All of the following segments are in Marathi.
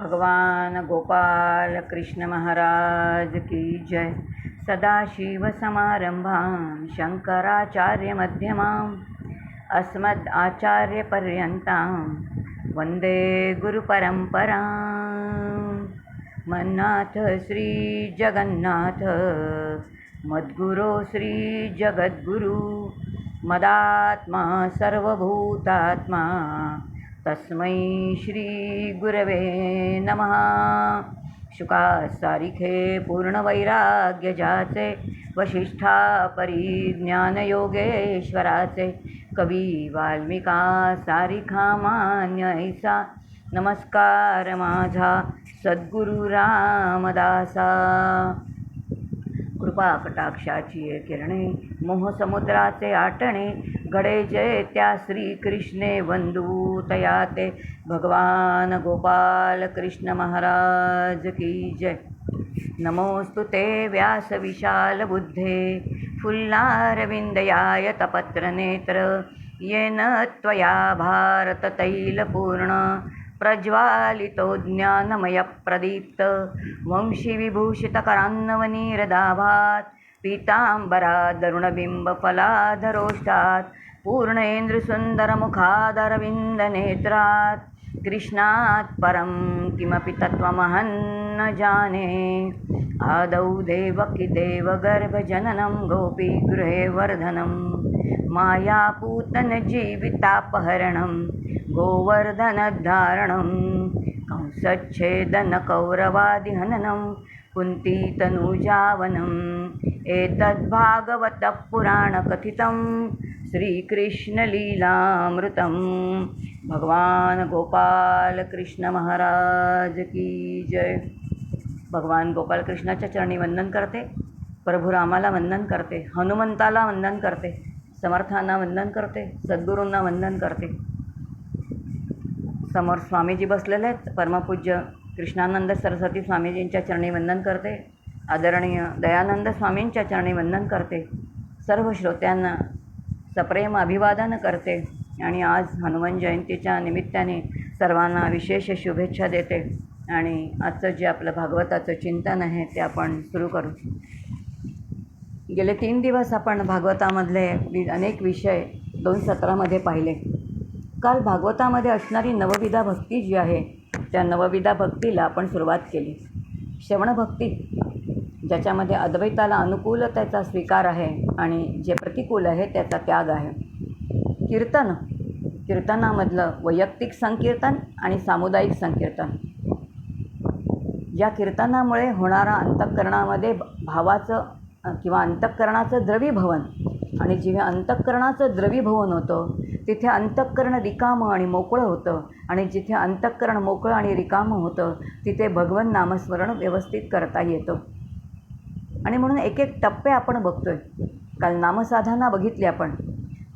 भगवान गोपाल कृष्ण महाराज की जय। सदाशिव समारंभां शंकराचार्य मध्यमाम् अस्मद् आचार्य पर्यन्तां वंदे गुरुपरंपरां। मन्नाथ श्री जगन्नाथ मद्गुरो श्री जगद्गुरु मदात्मा सर्वभूतात्मा तस्मै श्री गुरवे नमः। शुका सारिखे पूर्ण वैराग्य जाचे वशिष्ठा परिज्ञान योगेश्वराचे कवी वाल्मिका सारिखा मान्य ऐसा नमस्कार माझा सद्गुरु रामदासा। कृपा कटाक्षाची किरणे मोहसमुद्राचे आटणे घडे जय त्या श्रीकृष्णे वंदू तयाते भगवान गोपाल कृष्ण महाराज की जय। नमोस्तु ते व्यास विशाल बुद्धे फुल्लारविंदयाय तपत्रनेत्र येन त्वया भारत तैलपूर्ण प्रज्वालितो ज्ञानमय प्रदीप्त वंशी विभूषित करान्नवनीरदाभात पीतांबरादरुणबिंब फलाधरोष्टात् पूर्णेन्द्र सुंदर मुखादरविंद नेत्रात् कृष्णात् परं किमपि तत्त्वमहं न जाने। आदौ देवकी देवगर्भजननं गोपीगृहे वर्धनं मायापूतन जीवितापहरणं गोवर्धनधारणं कंसच्छेदन कौरवादिहननं कुन्तीतनूजावनम् एतद्भागवतः पुराणकथितं श्रीकृष्णलीलामृतं। भगवान गोपाल कृष्ण महाराज की जय। भगवान गोपाल कृष्णाच्या चरणी वंदन करते, प्रभू रामाला वंदन करते, हनुमंताला वंदन करते, समर्थांना वंदन करते, सद्गुरूंना वंदन करते। समोर स्वामीजी बसलेले आहेत, परमपूज्य कृष्णानंद सरस्वती स्वामीजींच्या चरणी वंदन करते, आदरणीय दयानंद स्वामींच्या चरणी वंदन करते, सर्व श्रोत्यांना सप्रेम अभिवादन करते आणि आज हनुमान जयंतीच्या निमित्ताने सर्वांना विशेष शुभेच्छा देते। आणि आजचं जे आपलं भागवताचं चिंतन आहे ते आपण सुरू करू। गेले 3 दिवस आपण भागवतामधले अनेक विषय 2 सत्रामध्ये पाहिले। काल भागवतामध्ये असणारी नवविधा भक्ती जी आहे त्या नवविधा भक्तीला आपण सुरुवात केली। श्रवण भक्ती ज्याच्यामध्ये अद्वैताला अनुकूल त्याचा स्वीकार आहे आणि जे प्रतिकूल आहे त्याचा त्याग आहे। कीर्तन, कीर्तनामधलं वैयक्तिक संकीर्तन आणि सामुदायिक संकीर्तन। या कीर्तनामुळे होणारा अंतःकरणामध्ये भावाचं किंवा अंतःकरणाचं द्रवीभवन, आणि जेव्हा अंतःकरणाचं द्रवीभवन होतं तिथे अंतःकरण रिकामं आणि मोकळं होतं, आणि जिथे अंतःकरण मोकळं आणि रिकामं होतं तिथे भगवन नामस्मरण व्यवस्थित करता येतं। आणि म्हणून एक एक टप्पे आपण बघतोय। काल नामसाधना बघितली आपण,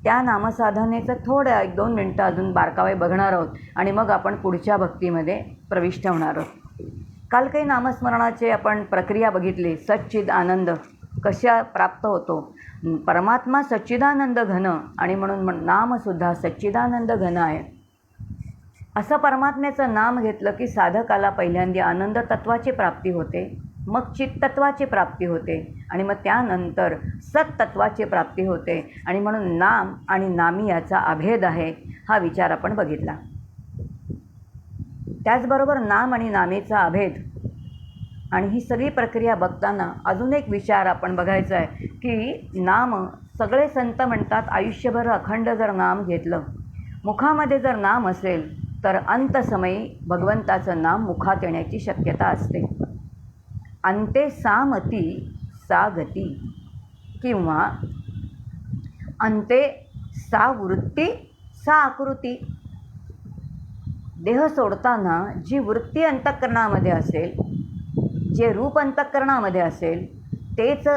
त्या नामसाधनेचं थोडं 1-2 मिनटं अजून बारकावे बघणार आहोत आणि मग आपण पुढच्या भक्तीमध्ये प्रविष्ट होणार आहोत। काल काही नामस्मरणाचे आपण प्रक्रिया बघितली। सच्चिद आनंद कशा प्राप्त होतो, परमात्मा सच्चिदानंद घन आणि म्हणून नामसुद्धा सच्चिदानंद घन आहे। असं परमात्म्याचं नाम घेतलं की साधकाला पहिल्यांदा आनंद तत्वाची प्राप्ती होते, मग चित तत्वाची प्राप्ती होते आणि मग त्यानंतर सत्तत्वाची प्राप्ती होते। आणि म्हणून नाम आणि नामी याचा अभेद आहे हा विचार आपण बघितला। त्याचबरोबर नाम आणि नामेचा अभेद आणि ही सगळी प्रक्रिया बघताना अजून एक विचार आपण बघायचा आहे की नाम, सगळे संत म्हणतात आयुष्यभर अखंड जर नाम घेतलं, मुखामध्ये जर नाम असेल तर अंतसमयी भगवंताचं नाम मुखात येण्याची शक्यता असते। अंते सामती सा गती किंवा अंते सा वृत्ती सा आकृती। देह सोडताना जी वृत्ती अंतःकरणामध्ये असेल, जे रूप अंतःकरणामध्ये असेल तेच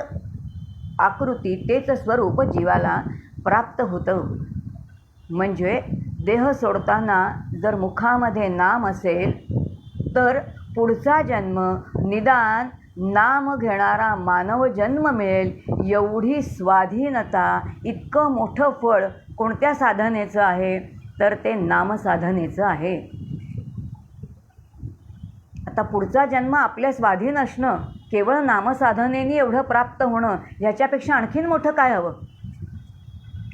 आकृती, तेच स्वरूप जीवाला प्राप्त होतं। म्हणजे देह सोडताना जर मुखामध्ये नाम असेल तर पुढचा जन्म निदान नाम घेणारा मानव जन्म मिळेल एवढी स्वाधीनता, इतकं मोठं फळ कोणत्या साधनेचं आहे तर ते नामसाधनेचं आहे। आता पुढचा जन्म आपल्या स्वाधीन असणं, केवळ नामसाधनेने एवढं प्राप्त होणं, ह्याच्यापेक्षा आणखीन मोठं काय हवं?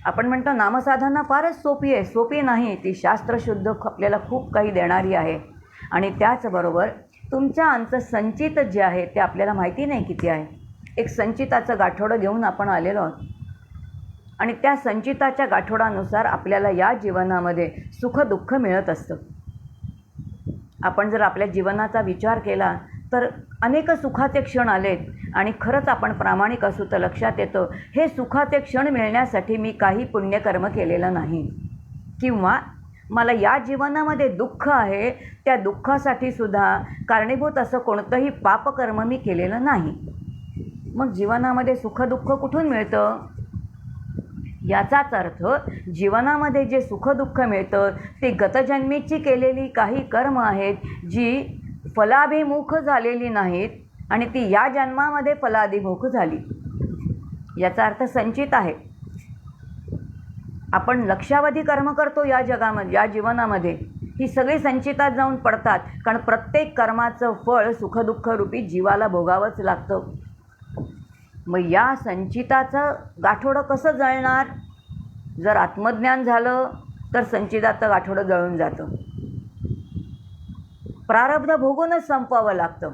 आपण म्हणतो नामसाधना फारच सोपी आहे. सोपी नाही, ती शास्त्रशुद्ध आपल्याला खूप काही देणारी आहे. आणि त्याचबरोबर तुमच्या अंतःसंचित जे आहे ते आपल्याला माहिती नाही किती आहे. एक संचिताचं गाठोडं घेऊन आपण आलेलो आहोत आणि त्या संचिताच्या गाठोडानुसार आपल्याला या जीवनामध्ये सुखदुःख मिळत असतं. आपण जर आपल्या जीवनाचा विचार केला तर अनेक सुखाचे क्षण आलेत आणि खरंच आपण प्रामाणिक असू तर लक्षात येतं हे सुखाचे क्षण मिळण्यासाठी मी काही पुण्यकर्म केलेलं नाही, किंवा मला या जीवनामध्ये दुःख आहे त्या दुःखासाठी सुद्धा कारणीभूत असं कोणतंही पापकर्म मी केलेलं नाही. मग जीवनामध्ये सुखदुःख कुठून मिळतं? याचाच अर्थ जीवनामध्ये जे सुखदुःख मिळतं ते गतजन्मीची केलेली काही कर्म आहेत जी फलाभिमुख झालेली नाहीत आणि ती या जन्मामध्ये फलाभिमुख झाली. याचा अर्थ संचित आहे. आपण लक्षावधी कर्म करतो या जगामध्ये, या जीवनामध्ये, ही सगळी संचितात जाऊन पडतात. कारण प्रत्येक कर्माचं फळ सुखदुःख रूपी जीवाला भोगावंच लागतं. मग या संचिताचं गाठोडं कसं जळणार? जर आत्मज्ञान झालं तर संचिताचं गाठोडं जळून जातं. प्रारब्ध भोगूनच संपवावं लागतं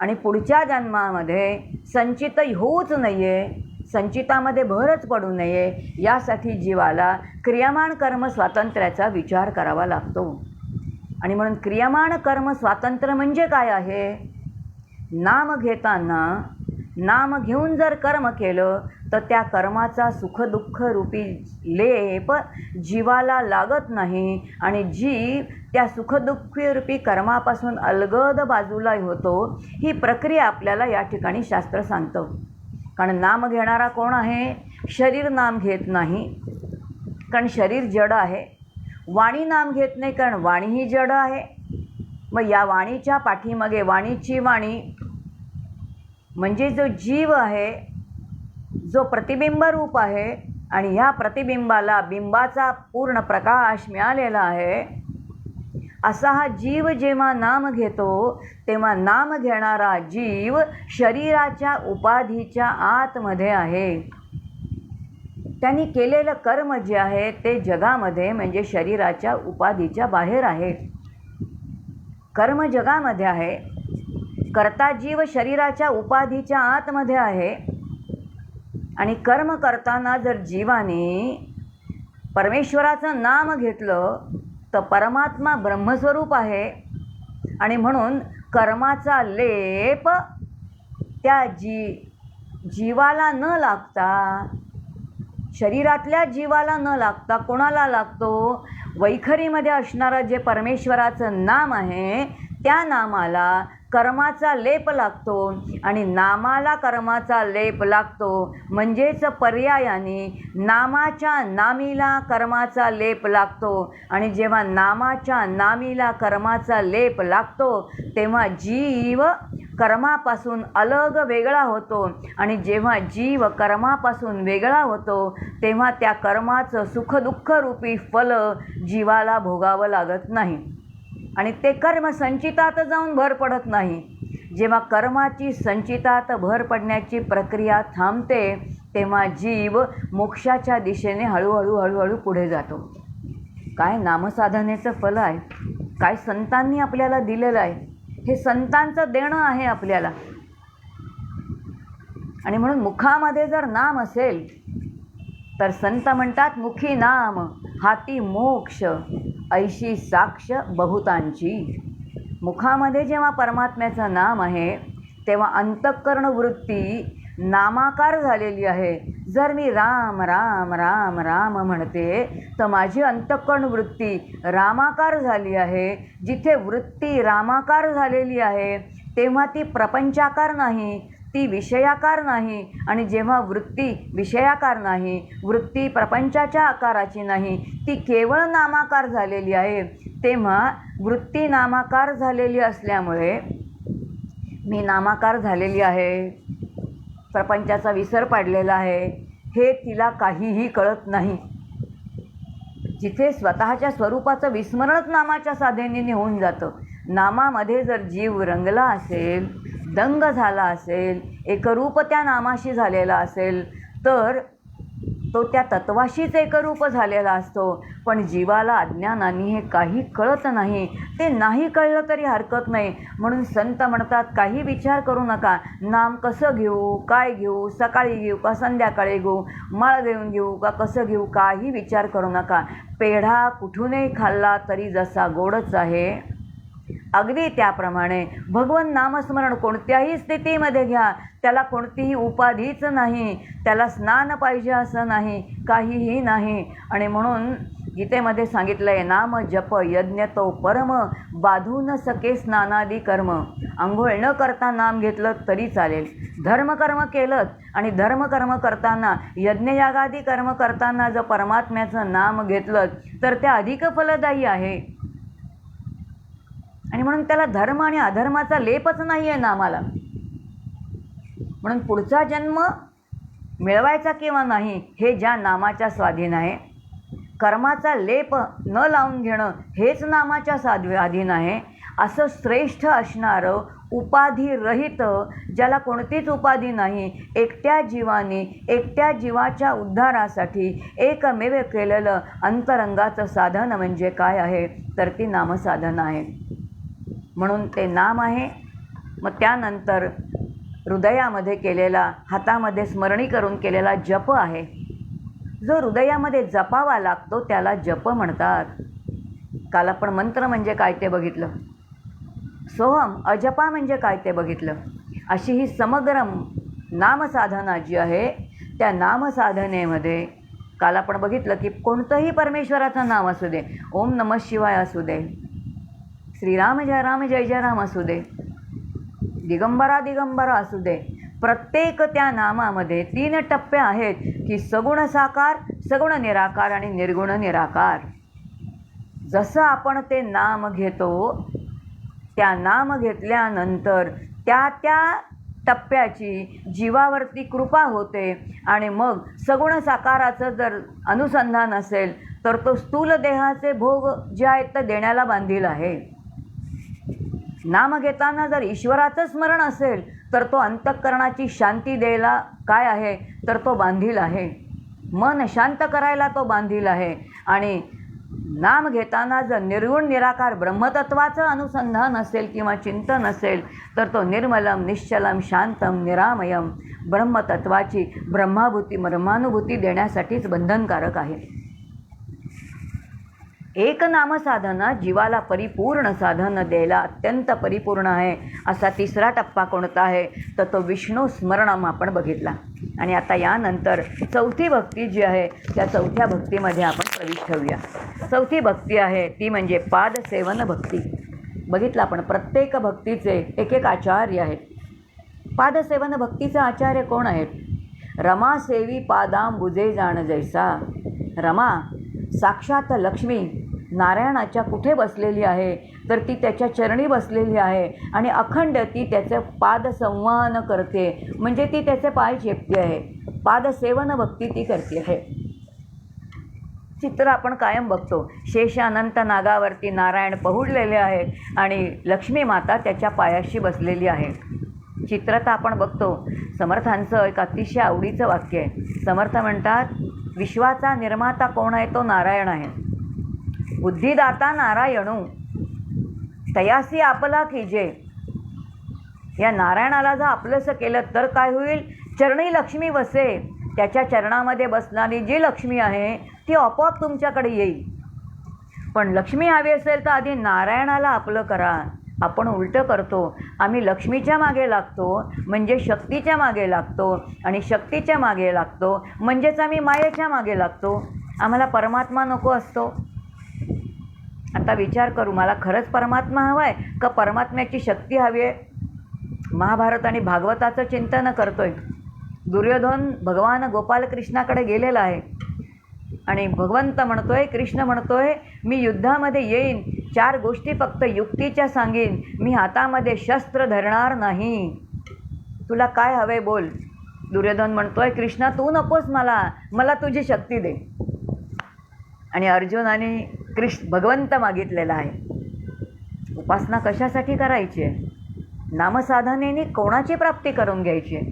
आणि पुढच्या जन्मामध्ये संचित होऊच नये, संचितामध्ये भरच पडू नये, यासाठी जीवाला क्रियमाण कर्म स्वातंत्र्याचा विचार करावा लागतो. आणि म्हणून क्रियमाण कर्म स्वातंत्र्य म्हणजे काय आहे? नाम घेताना नाम घेऊन जर कर्म केलं तर त्या कर्माचा सुखदुःख रूपी लेप जीवाला लागत नाही आणि जीव त्या सुखदुःख रूपी कर्मापासून अलगद बाजूला होतो. ही प्रक्रिया आपल्याला या ठिकाणी शास्त्र सांगतं. कारण नाम घेणारा कोण आहे? शरीर नाम घेत नाही, कारण शरीर जड आहे. वाणी नाम घेत नाही, कारण वाणी ही जड आहे. मग या वाणीच्या पाठीमागे वाणीची वाणी म्हणजे जो जीव आहे, जो प्रतिबिंब रूप आहे आणि ह्या प्रतिबिंबाला बिंबाचा पूर्ण प्रकाश मिळालेला आहे, असा हा जीव जेव्हा नाम घेतो तेव्हा नाम घेणारा जीव शरीराच्या उपाधीच्या आतमध्ये आहे. त्यांनी केलेलं कर्म जे आहे ते जगामध्ये म्हणजे शरीराच्या उपाधीच्या बाहेर आहे. कर्म जगामध्ये आहे, कर्ता जीव शरीराच्या उपाधीच्या आतमध्ये आहे. आणि कर्म करताना जर जीवाने परमेश्वराचं नाम घेतलं तर परमात्मा ब्रह्मस्वरूप आहे आणि म्हणून कर्माचा लेप त्या जीवाला न लागता, शरीरातल्या जीवाला न लागता कोणाला लागतो? वैखरीमध्ये असणारं जे परमेश्वराचं नाम आहे त्या नामाला कर्माचा लेप लागतो आणि नामाला कर्माचा लेप लागतो म्हणजेच पर्यायाने नामाच्या नामीला कर्माचा लेप लागतो. आणि जेव्हा नामाच्या नामीला कर्माचा लेप लागतो तेव्हा जीव कर्मापासून अलग वेगळा होतो आणि जेव्हा जीव कर्मापासून वेगळा होतो तेव्हा त्या कर्माचं सुखदुःख रूपी फल जीवाला भोगावं लागत नाही आणि ते कर्म संचितात जाऊन भर पडत नाही. जेव्हा कर्माची संचितात भर पडण्याची प्रक्रिया थांबते तेव्हा जीव मोक्षाच्या दिशेने हळूहळू पुढे जातो. काय नामसाधनेचं फल आहे, काय संतांनी आपल्याला दिलेलं आहे, हे संतांचं देणं आहे आपल्याला. आणि म्हणून मुखामध्ये जर नाम असेल तर संत म्हणतात मुखी नाम हाती मोक्ष ऐशी साक्ष बहुतांची. मुखामध्ये जेव्हा परमात्म्याचं नाम आहे तेव्हा अंतःकरण वृत्ती नामाकार झालेली आहे. जर मी राम राम राम राम म्हणते तर माझी अंतःकरण वृत्ती रामाकार झाली आहे. जिथे वृत्ती रामाकार झालेली आहे तेव्हा ती प्रपंचाकार नाही, ती विषयाकार नाही. आणि जेव्हा वृत्ती विषयाकार नाही, वृत्ती प्रपंचाच्या आकाराची नाही, ती केवळ नामाकार झालेली आहे, तेव्हा वृत्ती नामाकार झालेली असल्यामुळे मी नामाकार झालेली आहे, प्रपंचाचा विसर पाडलेला आहे, हे तिला काहीही कळत नाही. जिथे स्वतःच्या स्वरूपाचं विस्मरणच नामाच्या साधनेने होऊन जातं नामामध्ये जर जीव रंगला असेल, दंग झाला असेल, एकरूप त्या नामाशी झालेला असेल, तर तो त्या तत्वाशीच एकरूप झालेला असतो. पण जीवाला अज्ञानाने हे काही कळत नाही. ते नाही कळलं तरी हरकत नाही. म्हणून संत म्हणतात, काही विचार करू नका. नाम कसं घेऊ, काय घेऊ, सकाळी घेऊ का संध्याकाळी घेऊ, माळ घेऊन घेऊ का कसं घेऊ, काही विचार करू नका. पेढा कुठूनही खाल्ला तरी जसा गोडच आहे, अगदी त्याप्रमाणे भगवन नामस्मरण कोणत्याही स्थितीमध्ये घ्या. त्याला कोणतीही उपाधीच नाही, त्याला स्नान पाहिजे असं नाही, काहीही नाही. आणि म्हणून गीतेमध्ये सांगितलं आहे, नाम जप यज्ञ तो परम, बाधू न सके स्नानादी कर्म. आंघोळ न करता नाम घेतलं तरी चालेल, धर्मकर्म केलं आणि धर्मकर्म करताना यज्ञयागादी कर्म करताना जर परमात्म्याचं नाम घेतलं तर ते अधिक फलदायी आहे. आणि म्हणून त्याला धर्म आणि अधर्माचा लेपच नाही आहे नामाला. म्हणून पुढचा जन्म मिळवायचा किंवा नाही हे ज्या नामाच्या स्वाधीन आहे, कर्माचा लेप न लावून घेणं हेच नामाच्या स्वाधीन आहे. असं श्रेष्ठ असणारं उपाधिरहित, ज्याला कोणतीच उपाधी नाही, एकट्या जीवाने एकट्या जीवाच्या उद्धारासाठी एकमेव केलेलं अंतरंगाचं साधन म्हणजे काय आहे, तर ती नामसाधन आहे. म्हणून ते नाम आहे. मग त्यानंतर हृदयामध्ये केलेला, हातामध्ये स्मरणी करून केलेला जप आहे. जो हृदयामध्ये जपावा लागतो त्याला जप म्हणतात. काल आपण मंत्र म्हणजे काय ते बघितलं, सोहम अजपा म्हणजे काय ते बघितलं. अशी ही समग्र नामसाधना जी आहे, त्या नामसाधनेमध्ये काल आपण बघितलं की कोणतंही परमेश्वराचं नाव असू दे, ओम नमः शिवाय असू दे, श्रीराम जय जय राम असू दे, दिगंबरा दिगंबरा असू दे, प्रत्येक त्या नामामध्ये 3 टप्पे आहेत की सगुण साकार, सगुण निराकार आणि निर्गुण निराकार. जसं आपण ते नाम घेतो, त्या नाम घेतल्यानंतर त्या त्या टप्प्याची जीवावरती कृपा होते. आणि मग सगुण साकाराचं जर अनुसंधान असेल तर तो स्थूल देहाचे भोग जे आहेत ते देण्याला बांधील आहे. नाम घेताना जर ईश्वराचं स्मरण असेल तर तो अंतःकरणाची शांती द्यायला काय आहे, तर तो बांधील आहे. मन शांत करायला तो बांधील आहे. आणि नाम घेताना जर निर्गुण निराकार ब्रह्मतत्वाचं अनुसंधान असेल किंवा चिंतन असेल तर तो निर्मलम निश्चलम शांतम निरामयम ब्रह्मतत्वाची ब्रह्मानुभूती देण्यासाठीच बंधनकारक आहे. एक नामसाधना जीवाला परिपूर्ण साधन द्यायला अत्यंत परिपूर्ण आहे. असा 3रा टप्पा कोणता आहे, तर तो विष्णू स्मरणम आपण बघितला. आणि आता यानंतर 4थी भक्ती जी आहे त्या 4थ्या भक्तीमध्ये आपण प्रवेश ठेवूया. 4थी भक्ती आहे ती म्हणजे पादसेवन भक्ती. बघितलं आपण, प्रत्येक भक्तीचे एक एक आचार्य आहेत. पादसेवन भक्तीचे आचार्य कोण आहेत? रमा सेवी पादांबुजे जाण जैसा. रमा साक्षात लक्ष्मी नारायणाच्या कुठे बसलेली आहे, तर ती त्याच्या चरणी बसलेली आहे. आणि अखंड ती त्याचं पादसंवहन करते, म्हणजे ती त्याचे पाय चेपते आहे. पादसेवन भक्ती ती करते आहे. चित्र आपण कायम बघतो, शेष अनंत नागावरती नारायण पहुडलेले आहेत आणि लक्ष्मी माता त्याच्या पायाशी बसलेली आहे. चित्र तर आपण बघतो. समर्थांचं एक अतिशय आवडीचं वाक्य आहे. समर्थ म्हणतात, विश्वाचा निर्माता कोण आहे, तो नारायण आहे. बुद्धिदाता नारायणू तयासी आपला कीजे. या नारायणाला जर आपलंसं केलं तर काय होईल? चरणी लक्ष्मी बसे. त्याच्या चरणामध्ये बसणारी जी लक्ष्मी आहे ती आपोआप तुमच्याकडे येईल. पण लक्ष्मी हवी असेल तर आधी नारायणाला आपलं करा. आपण उलटं करतो. आम्ही लक्ष्मीच्या मागे लागतो म्हणजे शक्तीच्या मागे लागतो, आणि शक्तीच्या मागे लागतो म्हणजेच आम्ही मायेच्या मागे लागतो. आम्हाला परमात्मा नको असतो. आता विचार करू, मला खरंच परमात्मा हवा आहे का परमात्म्याची शक्ती हवी आहे? महाभारत आणि भागवताचं चिंतन करतोय. दुर्योधन भगवान गोपालकृष्णाकडे गेलेला आहे आणि भगवंत म्हणतोय, कृष्ण म्हणतोय, मी युद्धामध्ये येईन, 4 गोष्टी फक्त युक्तीच्या सांगेन, मी हातामध्ये शस्त्र धरणार नाही. तुला काय हवे बोल. दुर्योधन म्हणतोय, कृष्णा तू नकोस मला तुझी शक्ती दे. आणि अर्जुनाने भगवंत मागितलेला आहे. उपासना कशासाठी करायची आहे? नामसाधनेने कोणाची प्राप्ती करून घ्यायची आहे?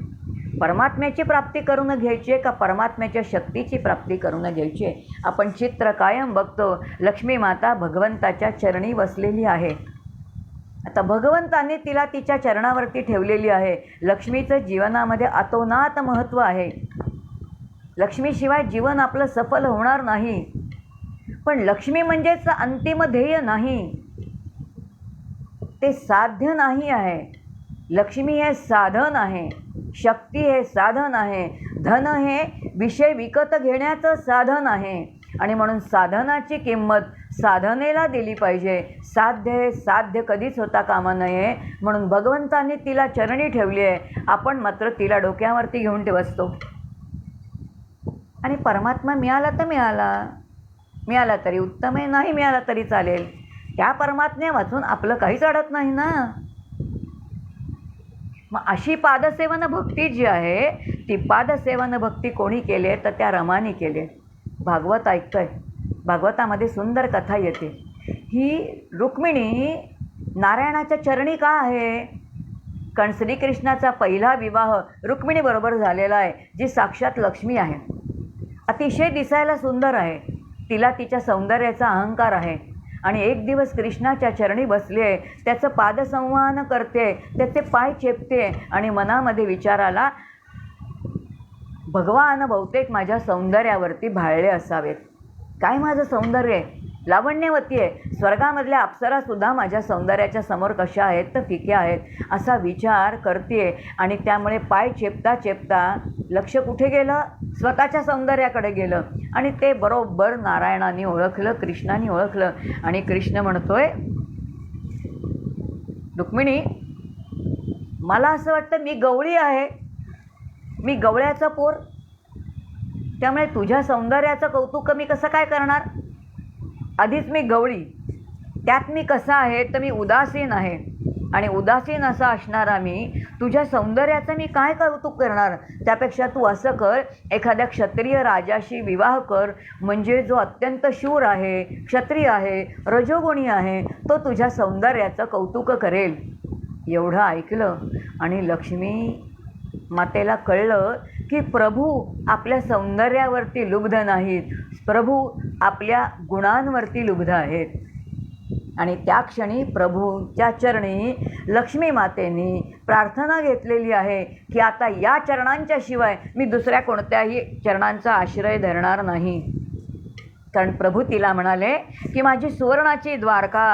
परमात्म्याची प्राप्ती करून घ्यायची आहे का परमात्म्याच्या शक्तीची प्राप्ती करून घ्यायची आहे? आपण चित्र कायम बघतो, लक्ष्मी माता भगवंताच्या चरणी बसलेली आहे. आता भगवंताने तिला तिच्या चरणावरती ठेवलेली आहे. लक्ष्मीचं जीवनामध्ये अतोनात महत्त्व आहे. लक्ष्मीशिवाय जीवन आपलं सफल होणार नाही. पण लक्ष्मी म्हणजेच अंतिम ध्येय नाही, ते साध्य नाही आहे. लक्ष्मी हे साधन आहे, शक्ती हे साधन आहे, धन हे विषय विकत घेण्याचं साधन आहे. आणि म्हणून साधनाची किंमत साधनेला दिली पाहिजे. साध्य हे साध्य कधीच होता कामा नये. म्हणून भगवंताने तिला चरणी ठेवली आहे. आपण मात्र तिला डोक्यावरती घेऊन बसतो. आणि परमात्मा मिळाला तर मिळाला तरी उत्तम आहे, नाही मिळाला तरी चालेल. त्या परमात्म्या वाचून आपलं काहीच अडत नाही ना. मग अशी पादसेवन भक्ती जी आहे, ती पादसेवन भक्ती कोणी केली आहे तर त्या रमाने केली आहे. भागवत ऐकतोय, भागवतामध्ये सुंदर कथा येते. ही रुक्मिणी नारायणाच्या चरणी का आहे? कारण श्रीकृष्णाचा पहिला विवाह रुक्मिणीबरोबर झालेला आहे, जी साक्षात लक्ष्मी आहे. अतिशय दिसायला सुंदर आहे, तिला तिच्या सौंदर्याचा अहंकार आहे. आणि एक दिवस कृष्णाच्या चरणी बसली आहे, त्याचं पादसंवहन करते, त्याचे पाय चेपते आणि मनामध्ये विचार आला, भगवान बहुतेक माझ्या सौंदर्यावरती भाळले असावेत. काय माझं सौंदर्य आहे, लावण्यवती आहे. स्वर्गामधल्या अप्सरासुद्धा माझ्या सौंदर्याच्या समोर कशा आहेत तर फिक्या आहेत, असा विचार करते. आणि त्यामुळे पाय चेपता चेपता लक्ष कुठे गेलं? स्वतःच्या सौंदर्याकडे गेलं. आणि ते बरोबर नारायणाने ओळखलं, कृष्णाने ओळखलं. आणि कृष्ण म्हणतोय, रुक्मिणी, मला असं वाटतं मी गवळी आहे, मी गवळ्याचं पोर, त्यामुळे तुझ्या सौंदर्याचं कौतुक मी कसं काय करणार? आधीच मी गवळी, त्यात मी कसा आहे तर मी उदासीन आहे. आणि उदासीन असा असणारा मी तुझ्या सौंदर्याचं मी काय कौतुक करणार? त्यापेक्षा तू असं कर, एखाद्या क्षत्रिय राजाशी विवाह कर, म्हणजे जो अत्यंत शूर आहे, क्षत्रिय आहे, रजोगुणी आहे, तो तुझ्या सौंदर्याचं कौतुक करेल. एवढं ऐकलं आणि लक्ष्मी मातेला कळलं की प्रभू आपल्या सौंदर्यावरती लुब्ध नाहीत, प्रभू आपल्या गुणांवरती लुब्ध आहेत. आणि त्या क्षणी प्रभूच्या चरणी लक्ष्मी मातेने प्रार्थना घेतलेली आहे की आता या चरणांच्या शिवाय मी दुसऱ्या कोणत्याही चरणांचा आश्रय धरणार नाही. कारण प्रभू तिला म्हणाले की माझी सुवर्णाची द्वारका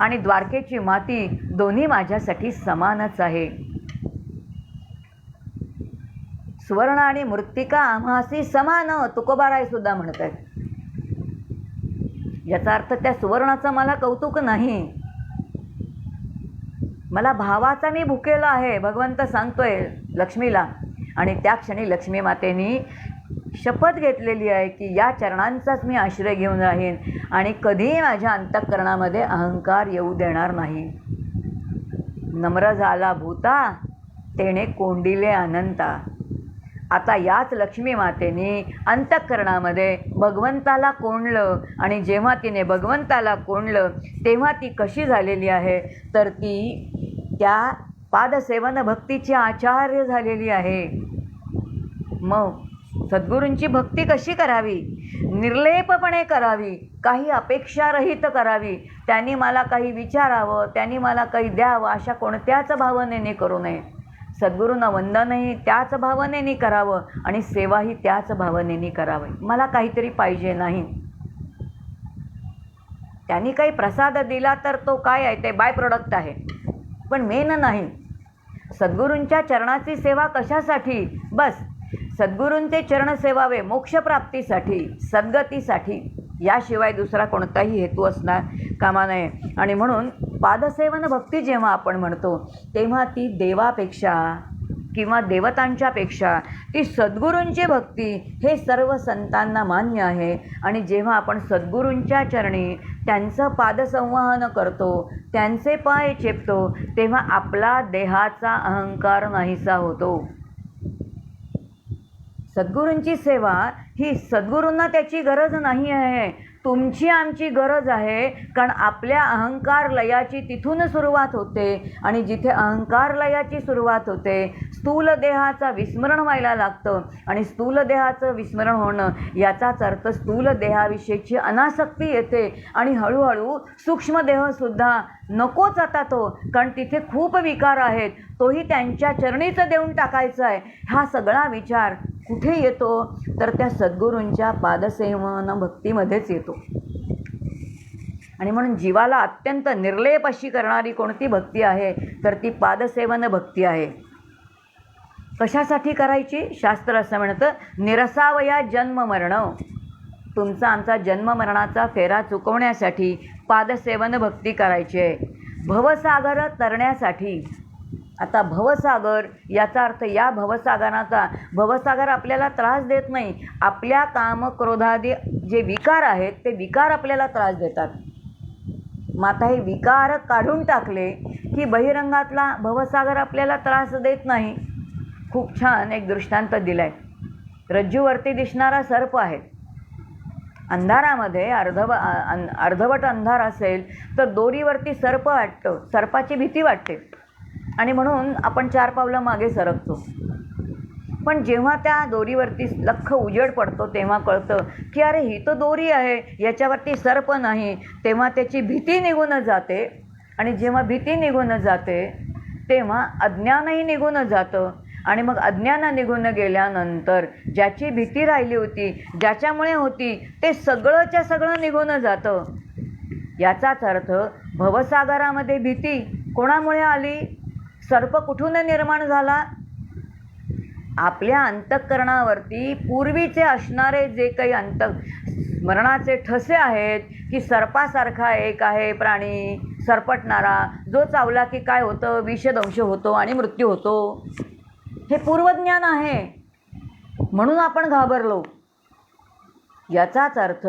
आणि द्वारकेची माती दोन्ही माझ्यासाठी समानच आहे. सुवर्ण आणि मृत्तिका आम्हासी समान, तुकोबाराय सुद्धा म्हणत आहेत. याचा अर्थ त्या सुवर्णाचं मला कौतुक नाही, मला भावाचा मी भुकेला आहे, भगवंत सांगतोय लक्ष्मीला. आणि त्या क्षणी लक्ष्मी मातेनी शपथ घेतलेली आहे की या चरणांचाच मी आश्रय घेऊन राहीन आणि कधीही माझ्या अंतःकरणामध्ये अहंकार येऊ देणार नाही. नम्र झाला भूता तेणे कोंडिले अनंता. आता याच लक्ष्मी मातेने अंतःकरणामध्ये भगवंताला कोंडलं. आणि जेव्हा तिने भगवंताला कोंडलं तेव्हा ती कशी झालेली आहे तर ती त्या पादसेवन भक्तीची आचार्य झालेली आहे. मग सद्गुरूंची भक्ती कशी करावी? निर्लेपपणे करावी, काही अपेक्षारहित करावी. त्यांनी मला काही विचारावं, त्यांनी मला काही द्यावं अशा कोणत्याच भावनेने करू नये. सद्गुरूंना वंदनही त्याच भावनेने करावं आणि सेवाही त्याच भावनेने करावी. मला काहीतरी पाहिजे नाही, त्यांनी काही प्रसाद दिला तर तो काय आहे ते बाय प्रोडक्ट आहे, पण मेन नाही. सद्गुरूंच्या चरणाची सेवा कशासाठी? बस सद्गुरूंचे चरण सेवावे मोक्षप्राप्तीसाठी, सद्गतीसाठी, याशिवाय दुसरा कोणताही हेतू असणार कामा नये. आणि म्हणून पादसेवन भक्ती जेव्हा आपण म्हणतो तेव्हा ती देवापेक्षा किंवा देवतांच्यापेक्षा ती सद्गुरूंची भक्ती हे सर्व संतांना मान्य आहे. आणि जेव्हा आपण सद्गुरूंच्या चरणी त्यांचं पादसंवहन करतो, त्यांचे पाय चेपतो, तेव्हा आपला देहाचा अहंकार नाहीसा होतो. सद्गुरूंची सेवा ही सद्गुरूंना त्याची गरज नाही आहे, तुमची आमची गरज आहे, कारण आपल्या अहंकार लयाची तिथून सुरुवात होते आणि जिथे अहंकार लयाची सुरुवात होते स्थूल देहाचा विस्मरण व्हायला लागतं आणि स्थूल देहाचं विस्मरण होणं याचाच अर्थ स्थूल देहाविषयीची अनासक्ती येते आणि हळूहळू सूक्ष्म देहसुद्धा नकोच आता तो, कारण तिथे खूप विकार आहेत, तोही त्यांच्या चरणीच देऊन टाकायचा आहे. हा सगळा विचार कुठे येतो तर त्या सद्गुरूंच्या पादसेवन भक्तीमध्येच येतो. आणि म्हणून जीवाला अत्यंत निर्लेप अशी करणारी कोणती भक्ती आहे तर ती पादसेवन भक्ती आहे. कशासाठी करायची? शास्त्र असं म्हणतं, निरसावया जन्म मरण. तुमचा आमचा जन्ममरणाचा फेरा चुकवण्यासाठी पादसेवन भक्ती करायची आहे. भवसागर तरण्यासाठी. आता भवसागर याचा अर्थ या भवसागर आपल्याला त्रास देत नाही. आपल्या काम क्रोधादी जे विकार आहेत ते विकार आपल्याला त्रास देतात. मग आता हे विकार काढून टाकले की बहिरंगातला भवसागर आपल्याला त्रास देत नाही. खूप छान एक दृष्टांत दिलाय. रज्जूवरती दिसणारा सर्प आहे. अंधारामध्ये अर्धवट अंधार असेल तर दोरीवरती सर्प वाटतं, सर्पाची भीती वाटते आणि म्हणून आपण 4 पावलं मागे सरकतो. पण जेव्हा त्या दोरीवरती लख्ख उजेड पडतो तेव्हा कळतं की अरे ही तर दोरी आहे, याच्यावरती सर्प नाही. तेव्हा त्याची भीती निघून जाते आणि जेव्हा भीती निघून जाते तेव्हा अज्ञानही निघून जातं आणि मग अज्ञान निघून गेल्यानंतर ज्याची भीती राहिली होती, ज्याच्यामुळे होती, ते सगळंच्या सगळं निघून जातं. याचाच अर्थ भवसागरामध्ये भीती कोणामुळे आली? सर्प कुठून निर्माण झाला? आपल्या अंतःकरणावरती पूर्वीचे असणारे जे काही मरणाचे ठसे आहेत की सर्पासारखा एक आहे प्राणी सरपटणारा, जो चावला की काय होतं, विषदंश होतो आणि मृत्यू होतो. हे पूर्वज्ञान आहे, म्हणून आपण घाबरलो. याचाच अर्थ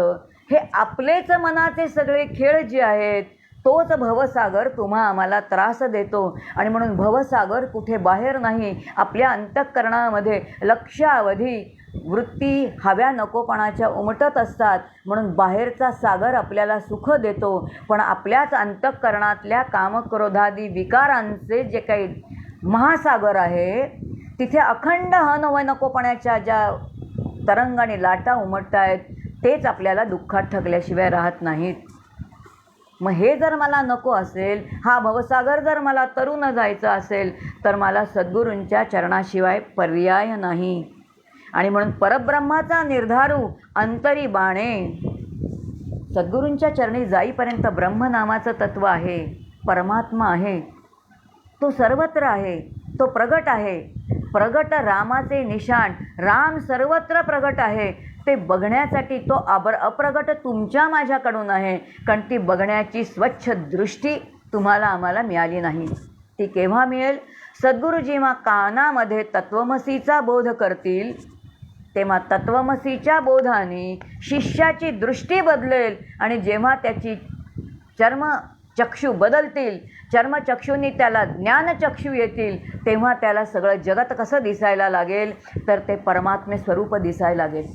हे आपलेच मनाचे सगळे खेळ जे आहेत तोच भवसागर तुम्हा आम्हाला त्रास देतो. आणि म्हणून भवसागर कुठे बाहेर नाही, आपल्या अंतःकरणामध्ये लक्षावधी वृत्ती हव्या नकोपणाच्या उमटत असतात. म्हणून बाहेरचा सागर आपल्याला सुख देतो, पण आपल्याच अंतःकरणातल्या कामक्रोधादी विकारांचे जे काही महासागर आहे तिथे अखंड हव नकोपणाच्या ज्या तरंगाने लाटा उमटत आहेत तेच आपल्याला दुःखात ठगल्याशिवाय राहत नाहीत. मग हे जर मला नको असेल, हा भवसागर जर मला तरुण जायचं असेल तर मला सद्गुरूंच्या चरणाशिवाय पर्याय नाही. आणि म्हणून परब्रह्माचा निर्धारू अंतरी बाणे. सद्गुरूंच्या चरणी जाईपर्यंत ब्रह्म नामाचं तत्व आहे, परमात्मा आहे, तो सर्वत्र आहे, तो प्रगट आहे. प्रगट रामाचे निशाण, राम सर्वत्र प्रगट आहे. ते बघण्यासाठी तो अप्रगट तुमच्या माझ्याकडून आहे, कारण ती बघण्याची स्वच्छ दृष्टी तुम्हाला आम्हाला मिळाली नाही. ती केव्हा मिळेल? सद्गुरू जेव्हा कानामध्ये तत्वमसीचा बोध करतील तेव्हा तत्वमसीच्या बोधाने शिष्याची दृष्टी बदलेल आणि जेव्हा त्याची चर्मचक्षु बदलतील, चर्मचक्षुनी त्याला ज्ञानचक्षु येतील, तेव्हा त्याला सगळं जगत कसं दिसायला लागेल तर ते परमात्मे स्वरूप दिसायला लागेल.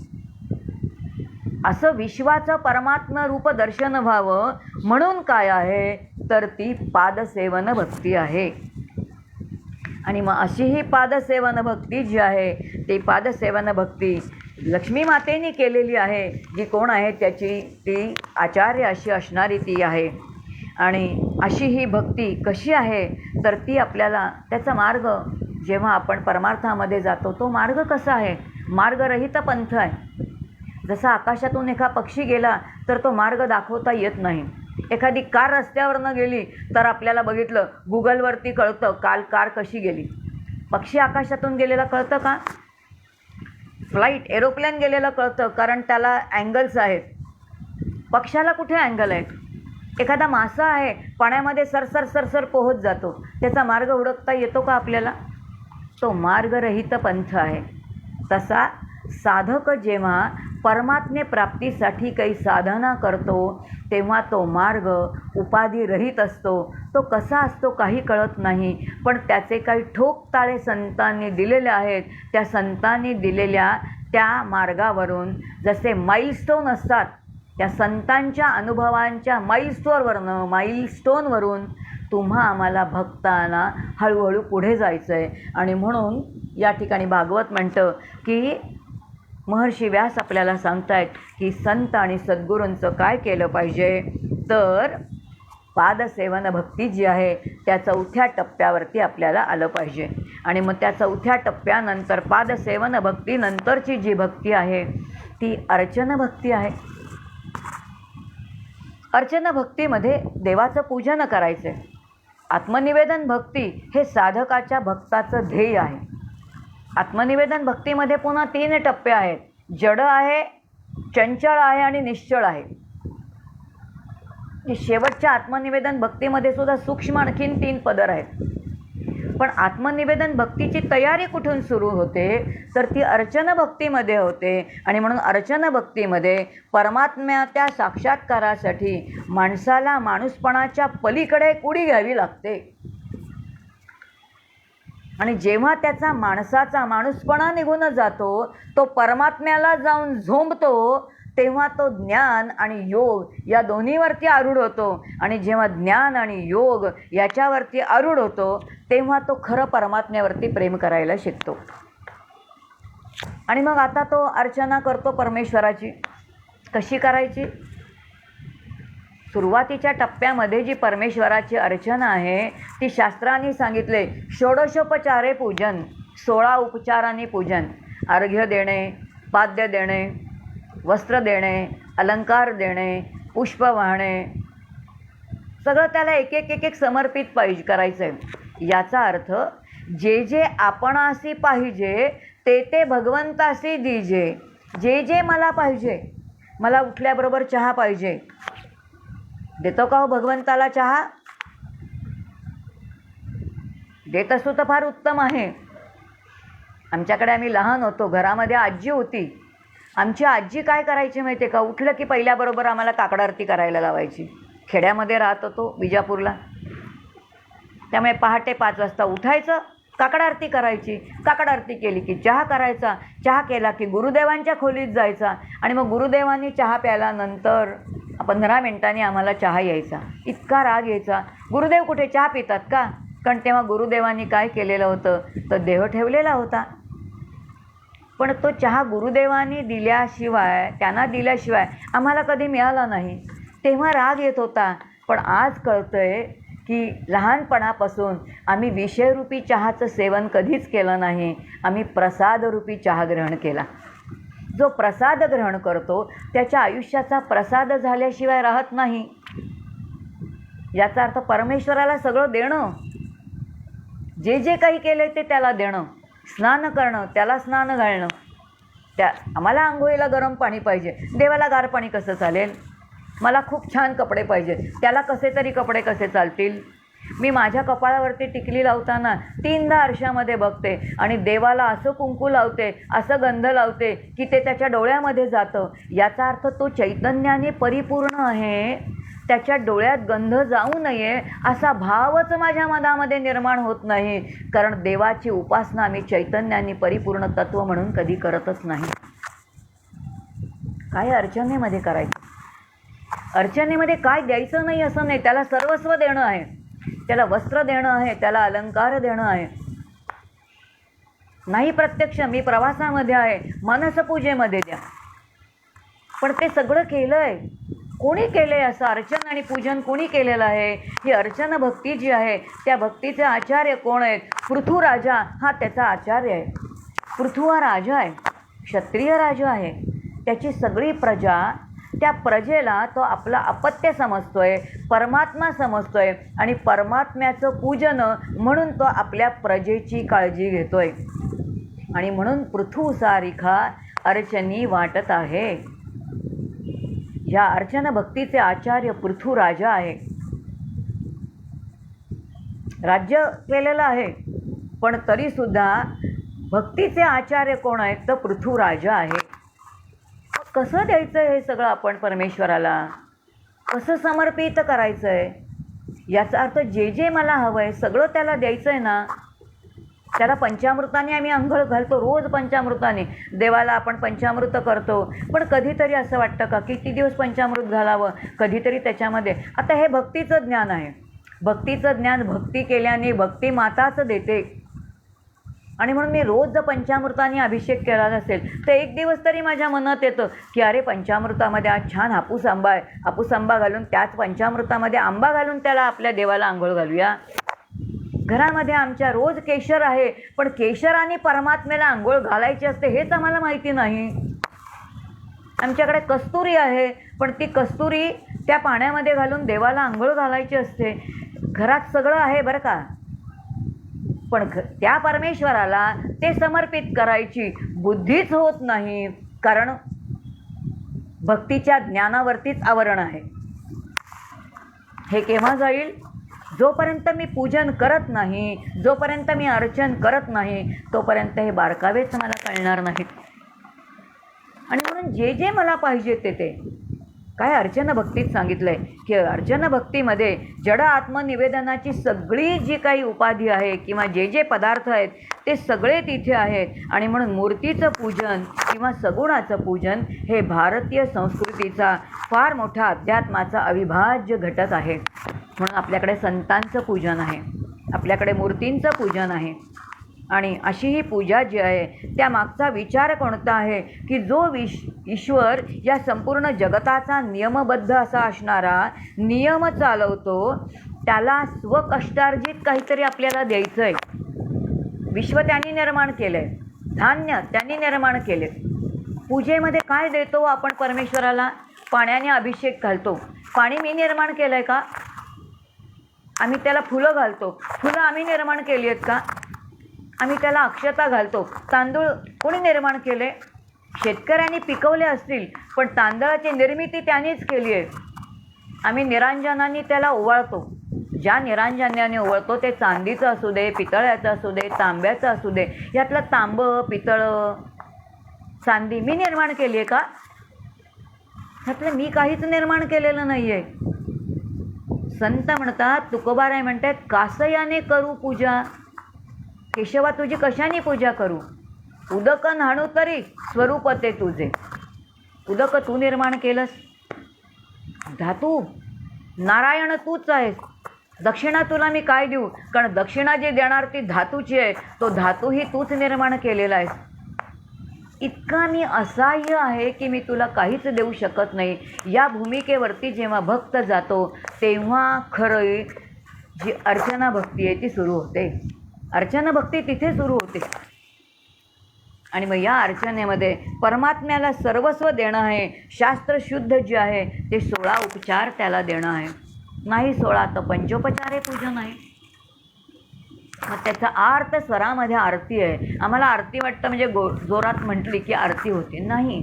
असं विश्वाचं परमात्म रूप दर्शन व्हावं म्हणून काय आहे तर ती पादसेवन भक्ती आहे. आणि मग अशी ही पादसेवन भक्ती जी आहे ती पादसेवन भक्ती लक्ष्मी मातेने केलेली आहे. जी कोण आहे त्याची ती आचार्य अशी असणारी ती आहे. आणि अशी ही भक्ती कशी आहे तर ती आपल्याला त्याचा मार्ग, जेव्हा आपण परमार्थामध्ये जातो तो मार्ग कसा आहे? मार्गरहित पंथ आहे. जसा आकाशातून एका पक्षी गेला तर तो मार्ग दाखवता येत नाही. एखादी कार रस्त्यावरनं गेली तर आपल्याला बघितलं गुगलवरती कळतं काल कार कशी गेली. पक्षी आकाशातून गेलेला कळतं का? फ्लाईट एरोप्लेन गेलेलं कळतं, कारण त्याला अँगल्स आहेत. पक्षाला कुठे अँगल आहेत? एखादा मासा आहे पाण्यामध्ये सरसर सरसर पोहत जातो, त्याचा मार्ग हुडकता येतो का आपल्याला? तो मार्गरहित पंथ आहे. तसा साधक जेव्हा परमात्मे प्राप्तीसाठी काही साधना करतो तेव्हा तो मार्ग उपाधिरहित असतो. तो कसा असतो काही कळत नाही, पण त्याचे काही ठोकताळे संतांनी दिलेले आहेत. त्या संतांनी दिलेल्या त्या मार्गावरून जसे माइलस्टोन असतात, त्या संतांच्या अनुभवांच्या माईलस्टोनवरून तुम्हा आम्हाला भक्तांना हळूहळू पुढे जायचं आहे. आणि म्हणून या ठिकाणी भागवत म्हणतं की महर्षी व्यास आपल्याला सांगतायत की संत आणि सद्गुरूंचं काय केलं पाहिजे, तर पादसेवन भक्ती जी आहे त्या चौथ्या टप्प्यावरती आपल्याला आलं पाहिजे. आणि मग त्या चौथ्या टप्प्यानंतर पादसेवन भक्तीनंतरची जी भक्ती आहे ती अर्चन भक्ती आहे. अर्चन भक्तीमध्ये देवाचं पूजन करायचं आहे. आत्मनिवेदन भक्ती हे साधकाच्या भक्ताचं ध्येय आहे. आत्मनिवेदन भक्तीमध्ये पुन्हा 3 टप्पे आहेत. जड आहे, चंचळ आहे आणि निश्चळ आहे. शेवटच्या आत्मनिवेदन भक्तीमध्ये सुद्धा सूक्ष्म आणखीन 3 पदर आहेत. पण आत्मनिवेदन भक्तीची तयारी कुठून सुरू होते, तर ती अर्चन भक्तीमध्ये होते. आणि म्हणून अर्चन भक्तीमध्ये परमात्म्याच्या साक्षात्कारासाठी माणसाला माणूसपणाच्या पलीकडे उडी घ्यावी लागते. आणि जेव्हा त्याचा माणसाचा माणूसपणा निघून जातो, तो परमात्म्याला जाऊन झोंबतो, तेव्हा तो ज्ञान आणि योग या दोन्हीवरती आरूढ होतो. आणि जेव्हा ज्ञान आणि योग याच्यावरती आरूढ होतो, तेव्हा तो खरं परमात्म्यावरती प्रेम करायला शिकतो. आणि मग आता तो अर्चना करतो परमेश्वराची. कशी करायची? सुरुवातीच्या टप्प्यामध्ये जी परमेश्वराची अर्चना आहे ती शास्त्रांनी सांगितले षोडशोपचारे पूजन, 16 उपचारांनी पूजन. अर्घ्य देणे, पाद्य देणे, वस्त्र देणे, अलंकार देणे, पुष्प वाहणे, सगळं त्याला एक समर्पित पाहिजे करायचं आहे. याचा अर्थ जे जे आपणासी पाहिजे ते ते भगवंतासी दीजे. जे जे मला पाहिजे, मला उठल्याबरोबर चहा पाहिजे, देतो का हो भगवंताला चहा? देत असतो तर फार उत्तम आहे. आमच्याकडे आम्ही लहान होतो, घरामध्ये आजी होती. आमची आजी काय करायची माहिती आहे का? उठलं की पहिल्याबरोबर आम्हाला काकड आरती करायला लावायची. खेड्यामध्ये राहत होतो विजापूरला, त्यामुळे पहाटे 5 वाजता उठायचं, काकड आरती करायची. काकड आरती केली की चहा करायचा. चहा केला की गुरुदेवांच्या खोलीत जायचा. आणि मग गुरुदेवांनी चहा प्यायल्यानंतर 15 मिनिटांनी आम्हाला चहा यायचा. इतका राग यायचा, गुरुदेव कुठे, चहा पितात का? कारण तेव्हा गुरुदेवांनी काय केलेलं होतं, तर देह ठेवलेला होता. पण तो चहा गुरुदेवांनी दिल्याशिवाय, त्यांना दिल्याशिवाय आम्हाला कधी मिळाला नाही. तेव्हा राग येत होता. पण आज कळतंय की लहानपणापासून आम्ही विषयरूपी चहाचं सेवन कधीच केलं नाही. आम्ही प्रसादरूपी चहा ग्रहण केला. जो प्रसाद ग्रहण करतो त्याच्या आयुष्याचा प्रसाद झाल्याशिवाय राहत नाही. याचा अर्थ परमेश्वराला सगळं देणं, जे जे काही केलं ते त्याला देणं. स्नान करणं, त्याला स्नान घालणं. आम्हाला आंघोळीला गरम पाणी पाहिजे, देवाला गार पाणी कसं चालेल? मला खूप छान कपडे पाहिजे, त्याला कसे तरी कपडे कसे चालतील? मी माझ्या कपाळावरती टिकली लावताना 3दा आरशामध्ये बघते आणि देवाला असं कुंकू लावते, असं गंध लावते की ते त्याच्या डोळ्यामध्ये जातं. याचा अर्थ तो चैतन्याने परिपूर्ण आहे, त्याच्या डोळ्यात गंध जाऊ नये असा भावच माझ्या मनामध्ये निर्माण होत नाही. कारण देवाची उपासना आम्ही चैतन्याने परिपूर्ण तत्व म्हणून कधी करतच नाही. काय अर्चनेमध्ये करायचं? अर्चनेमध्ये काय द्यायचं नाही असं नाही, त्याला सर्वस्व देणं आहे. त्याला वस्त्र देणं आहे, त्याला अलंकार देणं आहे. नाही प्रत्यक्ष मी प्रवासामध्ये आहे, मनसपूजेमध्ये द्या. पण ते सगळं केलं आहे, कोणी केलं आहे? असं अर्चन आणि पूजन कोणी केलेलं आहे? ही अर्चन भक्ती जी आहे त्या भक्तीचे आचार्य कोण आहेत? पृथू राजा हा त्याचा आचार्य आहे. पृथू हा राजा आहे, क्षत्रिय राजा आहे. त्याची सगळी प्रजा, त्या प्रजेला तो आपला अपत्य समजतोय, परमात्मा समजतोय आणि परमात्म्याचं पूजन म्हणून तो आपल्या प्रजेची काळजी घेतोय. आणि म्हणून पृथू सारिखा अर्चनी वाटत आहे. या अर्चन भक्तीचे आचार्य पृथू राजा आहे. राज्य केलेलं आहे, पण तरीसुद्धा भक्तीचे आचार्य कोण आहेत? तर पृथू राजा आहे. कसं द्यायचं हे सगळं आपण परमेश्वराला? कसं समर्पित करायचं आहे? याचा अर्थ जे जे मला हवं आहे सगळं त्याला द्यायचं आहे ना. त्याला पंचामृताने आम्ही अंघोळ घालतो, रोज पंचामृताने देवाला आपण पंचामृत करतो. पण कधीतरी असं वाटतं का किती दिवस पंचामृत घालावं, कधीतरी त्याच्यामध्ये. आता हे भक्तीचं ज्ञान आहे. भक्तीचं ज्ञान भक्ती केल्याने भक्ती माताच देते. आणि म्हणून मी रोज जर पंचामृताने अभिषेक केला नसेल तर एक दिवस तरी माझ्या मनात येतं की अरे पंचामृतामध्ये आज छान हापूस आंबा आहे, हापूस आंबा घालून त्याच पंचामृतामध्ये आंबा घालून त्याला आपल्या देवाला आंघोळ घालूया. घरामध्ये आमच्या रोज केशर आहे, पण केशराने परमात्म्याला आंघोळ घालायची असते हेच आम्हाला माहिती नाही. आमच्याकडे कस्तुरी आहे, पण ती कस्तुरी त्या पाण्यामध्ये घालून देवाला आंघोळ घालायची असते. घरात सगळं आहे बरं का, पण त्या परमेश्वराला ते समर्पित करायची बुद्धीच होत नाही, कारण भक्तीच्या ज्ञानावरतीच आवरण आहे. हे केव्हा जाईल? जोपर्यंत मी पूजन करत नाही, जोपर्यंत मी अर्चन करत नाही, तोपर्यंत हे बारकावेच मला कळणार नाहीत. आणि म्हणून जे जे मला पाहिजे ते काय अर्चन भक्तीत सांगितलं आहे की अर्चन भक्तीमध्ये जड आत्मनिवेदनाची सगळी जी काही उपाधी आहे किंवा जे जे पदार्थ आहेत ते सगळे तिथे आहेत. आणि म्हणून मूर्तीचं पूजन किंवा सगुणाचं पूजन हे भारतीय संस्कृतीचा फार मोठा अध्यात्माचा अविभाज्य घटक आहे. म्हणून आपल्याकडे संतांचं पूजन आहे, आपल्याकडे मूर्तींचं पूजन आहे. आणि अशी ही पूजा जी आहे त्यामागचा विचार कोणता आहे की जो ईश्वर या संपूर्ण जगताचा नियमबद्ध असा असणारा नियम चालवतो, त्याला स्वकष्टार्जित काहीतरी आपल्याला द्यायचं आहे. विश्व त्यांनी निर्माण केलं आहे, धान्य त्यांनी निर्माण केले. पूजेमध्ये काय देतो आपण परमेश्वराला? पाण्याने अभिषेक घालतो. पाणी मी निर्माण केलं आहे का? आम्ही त्याला फुलं घालतो, फुलं आम्ही निर्माण केली आहेत का? आम्ही त्याला अक्षता घालतो. तांदूळ कोणी निर्माण केले? शेतकऱ्यांनी पिकवले असतील, पण तांदळाची निर्मिती त्यांनीच केली आहे. आम्ही निरांजनाने त्याला ओवाळतो. ज्या निरांजनाने ओवाळतो ते चांदीचं असू दे, पितळ्याचं असू दे, तांब्याचं असू दे. यातलं तांबं, पितळं, चांदी मी निर्माण केली आहे का? यातलं मी काहीच निर्माण केलेलं नाही आहे. संत म्हणतात, तुकोबाराय म्हणतात, कासयाने करू पूजा. केशवा तुझी कशाने पूजा करू? उदक न्हाणू तरी स्वरूप ते तुझे. उदक तू निर्माण केलंस. धातू नारायण तूच आहेस. दक्षिणा तुला मी काय देऊ? कारण दक्षिणा जी देणार ती धातूची आहे, तो धातूही तूच निर्माण केलेला आहेस. इतका मी असहाय्य आहे की मी तुला काहीच देऊ शकत नाही. या भूमिकेवरती जेव्हा भक्त जातो तेव्हा खरं जी अर्चना भक्ती आहे ती सुरू होते. अर्चना भक्ती तिथे सुरू होते. आणि मग या अर्चनेमध्ये परमात्म्याला सर्वस्व देणं आहे. शास्त्रशुद्ध जे आहे ते 16 उपचार त्याला देणं आहे. नाही 16 तर पंचोपचारे पूजन आहे. मग त्याचा अर्थ स्वरामध्ये आरती आहे. आम्हाला आरती वाटतं म्हणजे जोरात म्हटली की आरती होते. नाही,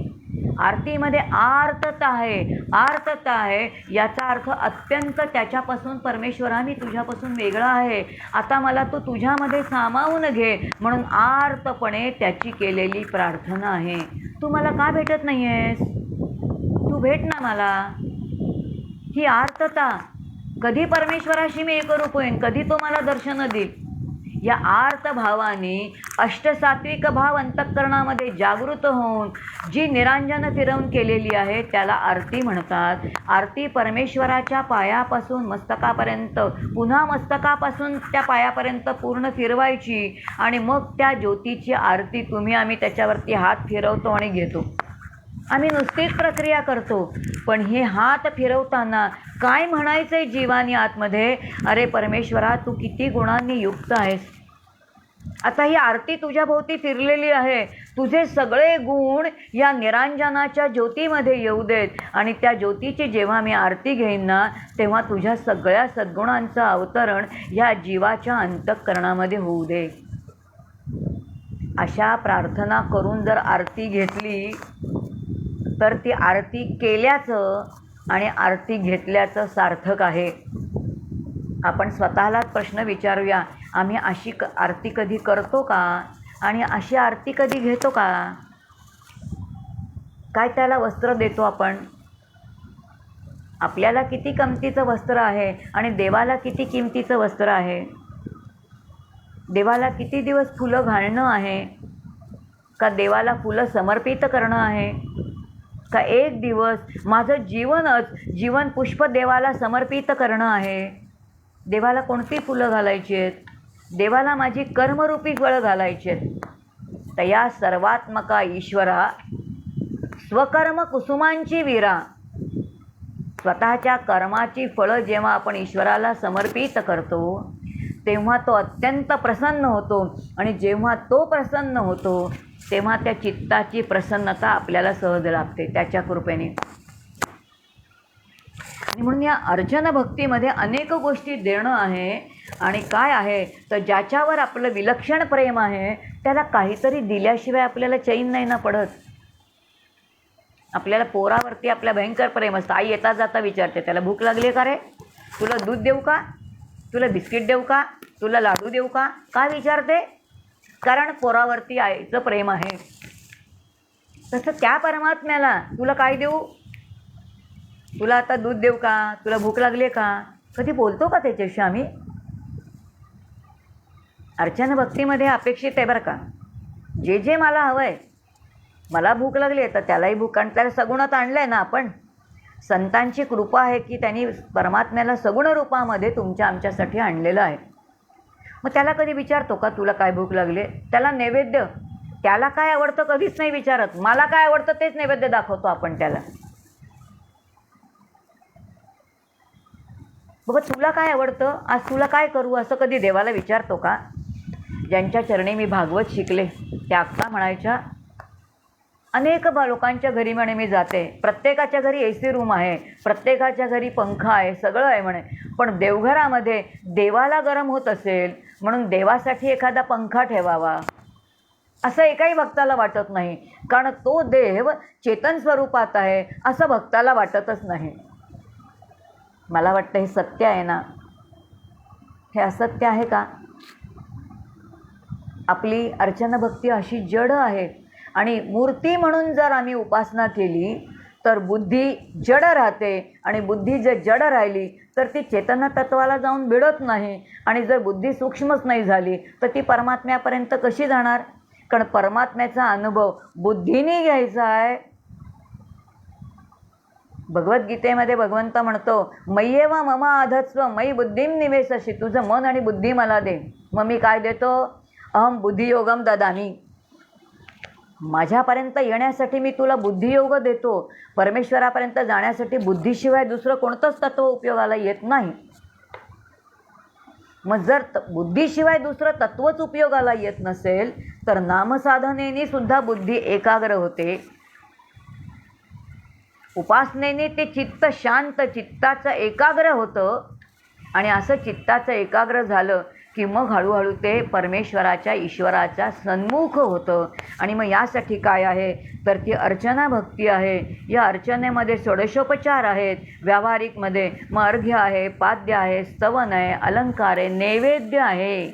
आरतीमध्ये आर्तता आहे. आर्तता आहे याचा अर्थ अत्यंत त्याच्यापासून परमेश्वरा मी तुझ्यापासून वेगळा आहे, आता मला तू तुझ्यामध्ये सामावून घे, म्हणून आर्तपणे त्याची केलेली प्रार्थना आहे. तू मला का भेटत नाही आहेस? तू भेट ना मला. ही आर्तता. कधी परमेश्वराशी मी एकरूप होईन, कधी तो मला दर्शन देईल. या आर्त भावाने अष्टसात्विक भाव अंतःकरणामध्ये जागृत होऊन जी निरांजन फिरवून केलेली आहे त्याला आरती म्हणतात. आरती परमेश्वराच्या पायापासून मस्तकापर्यंत, पुन्हा मस्तकापासून त्या पायापर्यंत पूर्ण फिरवायची आणि मग त्या ज्योतीची आरती आम्ही त्याच्यावरती हात फिरवतो आणि घेतो. आम्ही नुसतीच प्रक्रिया करतो, पण हे हात फिरवताना काय म्हणायचंय जीवानी आतमध्ये? अरे परमेश्वरा तू किती गुणांनी युक्त आहेस. आता ही आरती तुझ्या भोवती फिरलेली आहे. तुझे सगळे गुण या निरांजनाच्या ज्योतीमध्ये येऊ देत आणि त्या ज्योतीची जेव्हा मी आरती घेईन ना तेव्हा तुझ्या सगळ्या सद्गुणांचं अवतरण या जीवाच्या अंतःकरणामध्ये होऊ दे. अशा प्रार्थना करून जर आरती घेतली तर ती आरती केल्याचं आणि आरती घेतल्याचं सार्थक आहे. आपण स्वतःलाच प्रश्न विचारूया, आम्ही अशी आरती कधी करतो का? आणि अशी आरती कधी घेतो का? काय त्याला वस्त्र देतो आपण? आपल्याला किती किमतीचं वस्त्र आहे आणि देवाला किती किमतीचं वस्त्र आहे? देवाला किती दिवस फुलं घालणं आहे, का देवाला फुलं समर्पित करणं आहे, का एक दिवस माझं जीवन पुष्प देवाला समर्पित करणं आहे. देवाला कोणती फुलं घालायची आहेत? देवाला माझी कर्मरूपी फळं घालायची आहेत. तर या सर्वात्मका ईश्वरा स्वकर्म कुसुमांची वीरा, स्वतःच्या कर्माची फळं जेव्हा आपण ईश्वराला समर्पित करतो तेव्हा तो अत्यंत प्रसन्न होतो. आणि जेव्हा तो प्रसन्न होतो तेव्हा त्या चित्ताची प्रसन्नता आपल्याला सहज लाभते त्याच्या कृपेने. आणि म्हणून या अर्चन भक्तीमध्ये अनेक गोष्टी देणं आहे. आणि काय आहे तर ज्याच्यावर आपलं विलक्षण प्रेम आहे त्याला काहीतरी दिल्याशिवाय आपल्याला चैन नाही ना पडत. आपल्याला पोरावरती आपल्या भयंकर प्रेम असतं. आई येता जाता विचारते, त्याला भूक लागली का रे, तुला दूध देऊ का, तुला बिस्किट देऊ का, तुला लाडू देऊ का, का विचारते? कारण पोरावरती आईचं प्रेम आहे. तसं त्या परमात्म्याला तुला काय देऊ, तुला आता दूध देऊ का, तुला भूक लागली का, कधी बोलतो का त्याच्याशी आम्ही? अर्चन भक्तीमध्ये अपेक्षित आहे बरं का, जे जे मला हवं आहे, मला भूक लागली आहे तर त्यालाही भूक, कारण त्याला सगुणात आणलं आहे ना आपण. संतांची कृपा आहे की त्यांनी परमात्म्याला सगुण रूपामध्ये तुमच्या आमच्यासाठी आणलेलं आहे. मग त्याला कधी विचारतो का तुला काय भूक लागली? त्याला नैवेद्य, त्याला काय आवडतं कधीच नाही विचारत. मला काय आवडतं तेच नैवेद्य दाखवतो आपण त्याला. बाबा तुला काय आवडतं, आज तुला काय करू, असं कधी देवाला विचारतो का? ज्यांच्या चरणी मी भागवत शिकले त्या अक्का म्हणायच्या, अनेक लोकांच्या घरी म्हणे मी जाते, प्रत्येकाच्या घरी AC रूम आहे, प्रत्येकाच्या घरी पंखा आहे, सगळं आहे म्हणे, पण देवघरामध्ये देवाला गरम होत असेल म्हणून देवासाठी एखादा पंखा ठेवावा असं एकाही भक्ताला वाटत नाही. कारण तो देव चेतन स्वरूपात आहे असं भक्ताला वाटतच नाही. मला वाटतं हे सत्य आहे ना? हे असत्य आहे का? आपली अर्चना भक्ती अशी जड आहे. आणि मूर्ती म्हणून जर आम्ही उपासना केली तर बुद्धी जड राहते. आणि बुद्धी जर जड राहिली तर ती चेतना तत्वाला जाऊन भिडत नाही. आणि जर बुद्धी सूक्ष्मच नाही झाली तर ती परमात्म्यापर्यंत कशी जाणार? कारण परमात्म्याचा अनुभव बुद्धीने घ्यायचा आहे. भगवद्गीतेमध्ये भगवंत म्हणतो, मय्येव मम आधत्स्व मयी बुद्धीम निवेशशी, तुझं मन आणि बुद्धी मला दे. मग मी काय देतो? अहम बुद्धियोगम ददामी, माझ्यापर्यंत येण्यासाठी मी तुला बुद्धियोग देतो. परमेश्वरापर्यंत जाण्यासाठी बुद्धीशिवाय दुसरं कोणतंच तत्व उपयोगाला येत नाही. मग जर बुद्धीशिवाय दुसरं तत्वच उपयोगाला येत नसेल तर नामसाधनेने सुद्धा बुद्धी एकाग्र होते. उपासनेने ते चित्त शांत, चित्ताचं एकाग्र होतं. आणि असं चित्ताचं एकाग्र झालं की मग हळूहळू ते परमेश्वराच्या ईश्वराच्या सन्मुख होतं. आणि मग यासाठी काय आहे तर ती अर्चना भक्ती आहे. या अर्चनेमध्ये षोडशोपचार आहेत व्यावहारिकमध्ये. मग अर्घ्य आहे, पाद्य आहे, स्तवन आहे, अलंकार आहे, नैवेद्य आहे.